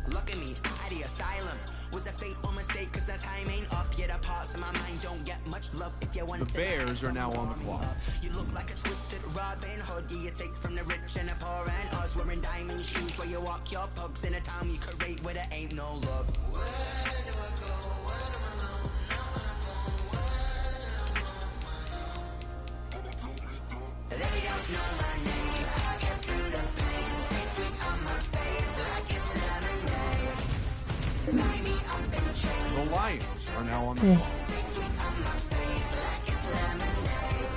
look at me, at the asylum. Was a fate or mistake, cause the time ain't up yet. The parts of my mind don't get much love if you want The Bears are now on the clock. You look like a twisted Robin Hood. Yeah, you take from the rich and the poor and us. Wearing diamond shoes where you walk your pugs in a town you create where there ain't no love. Where do I go? Where am I alone? They don't know my name. I get through the pain. Taste sweet on my face like it's lemonade. Tie me up in chains. The Lions are now on the clock. Taste sweet on my face like it's lemonade.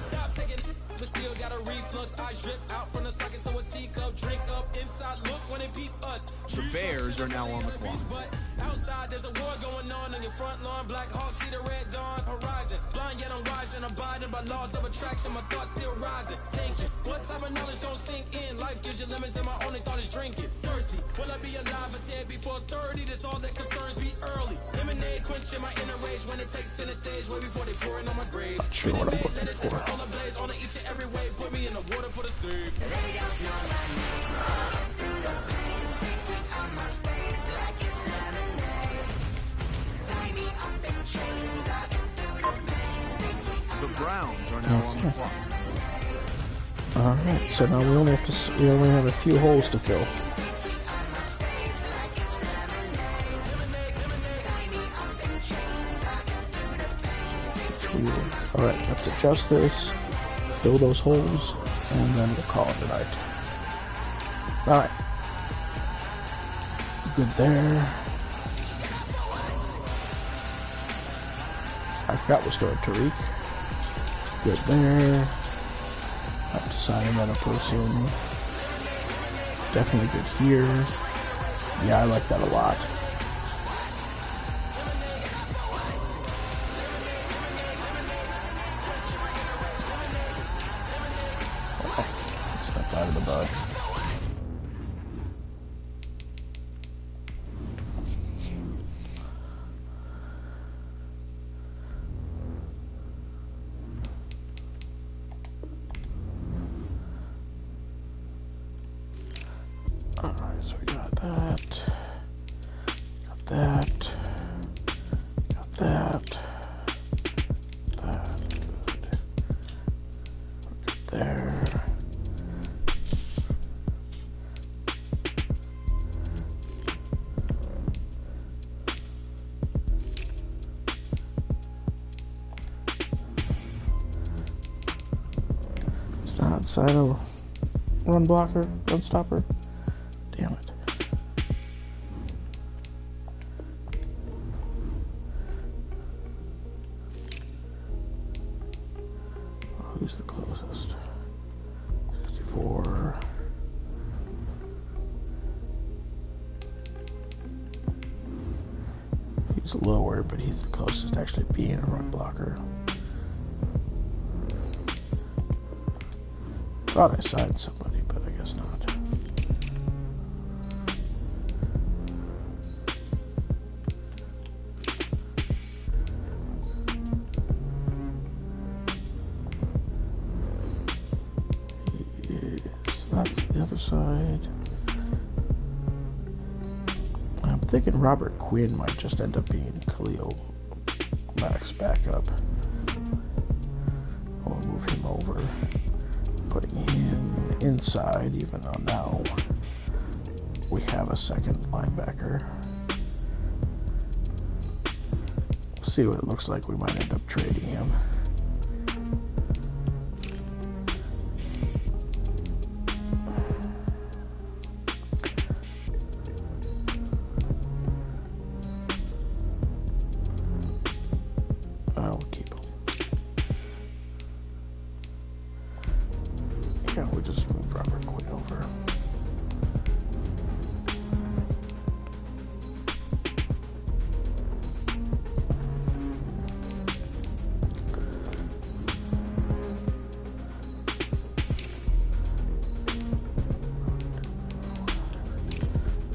Stop taking, but still got a reflux. I drip out from the socket to a teacup. Drink up inside, look when it peep us. The Bears are now on the clock. But outside there's a war going on your front lawn. Black Hawk see the red dawn horizon. Blind yet I'm rising, abiding by laws of attraction. My thoughts still rising. Thinking, what type of knowledge don't sink in? Life gives you lemons and my only thought is drinking. Thirsty, will I be alive or dead before 30? That's all that concerns me early. Lemonade quenching my inner rage when it takes to the stage way before they pour it on my grave. Sure what I'm looking for. Solar blaze on each and every way. Put me in the water for the save. They don't know my name. I get through the pain. Taste sweet on my face like it's lemonade. Tie me up in chains. I get through the pain. Taste sweet on The Browns are now on the clock. Alright, so now we only have a few holes to fill. Alright, let's adjust this, fill those holes, and then we'll call it a night. Alright. Good there. I forgot we stored Tariq. Good there. Have to sign another person. Definitely good here. Yeah, I like that a lot. That's out of the bud. Alright, so we got that. Got that. Got that. That. Good. We're good there. It's not inside a run blocker, run stopper. Damn it. Who's the closest? 64. He's lower, but he's the closest to actually being a run blocker. Thought I signed somebody, but I guess not. That's the other side. I'm thinking Robert Quinn might just end up being Khalil Mack's backup. We'll move him over, putting him inside, even though now we have a second linebacker. We'll see what it looks like. We might end up trading him. We'll keep him. Yeah, we'll just move Robert Quinn over.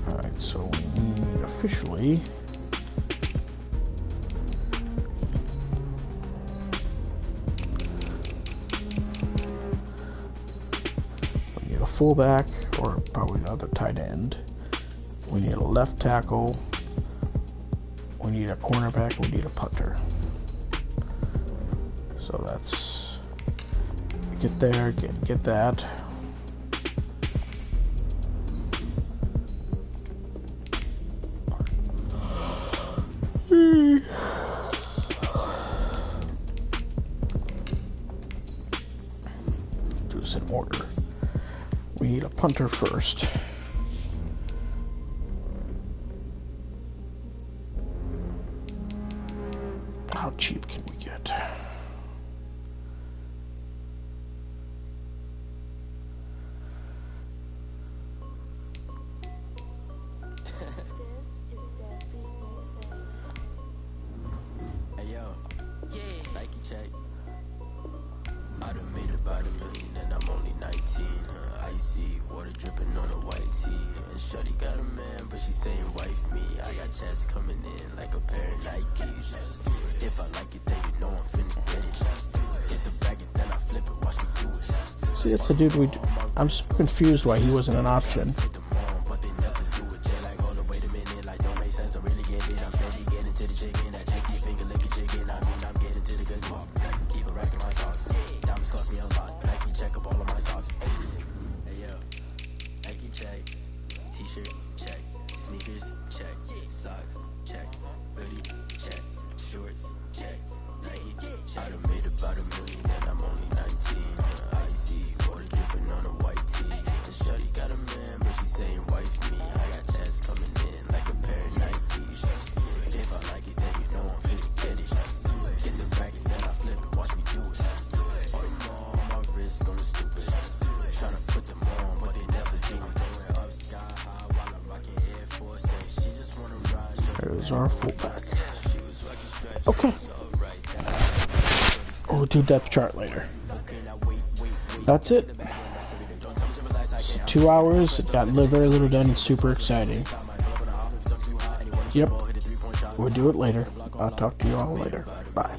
Alright, so we need officially we need a fullback, or probably another tight end. We need a left tackle. We need a cornerback. We need a punter. So that's get there, get that. Do this in order. We need a punter first. How cheap can we get? Hey yo, Nike check. I done made about $1 million and I'm only 19. Icy water dripping on a white tee. And shorty got a man, but she saying wife me. I got checks coming in like a pair of Nikes. If I like it, then you know I'm finna get it. Hit the bag and then I flip it, watch me do it. See, it's the dude I'm so confused why he wasn't an option. But they never do it. Jay like, hold up, wait a minute, like don't make sense to really get it. I'm steady getting to the chicken, that tricky finger licking chicken. I mean, I'm getting to the good talk. Keep a rack in my socks. Diamonds cost me a lot, but I can check up all of my stocks. Hey yo, Nike check, t-shirt check, sneakers check, socks check, hoodie check, shorts check, Nike. I done made about $1 million and I'm only 19. I see water dripping on a white tee. And shorty got a man, but she saying wife me. I got checks coming in like a pair of Nikes. If I like it, then you know I'm finna get it. Get the bag and then I flip it, watch me do it. All them on my wrist going stupid. Tryna put them on, but they never do it. Going up sky high while I'm rocking Air Force. She just wanna ride. There's our fullback. Okay. We'll do depth chart later. That's it. It's 2 hours. It got very little done. It's super exciting. Yep. We'll do it later. I'll talk to you all later. Bye.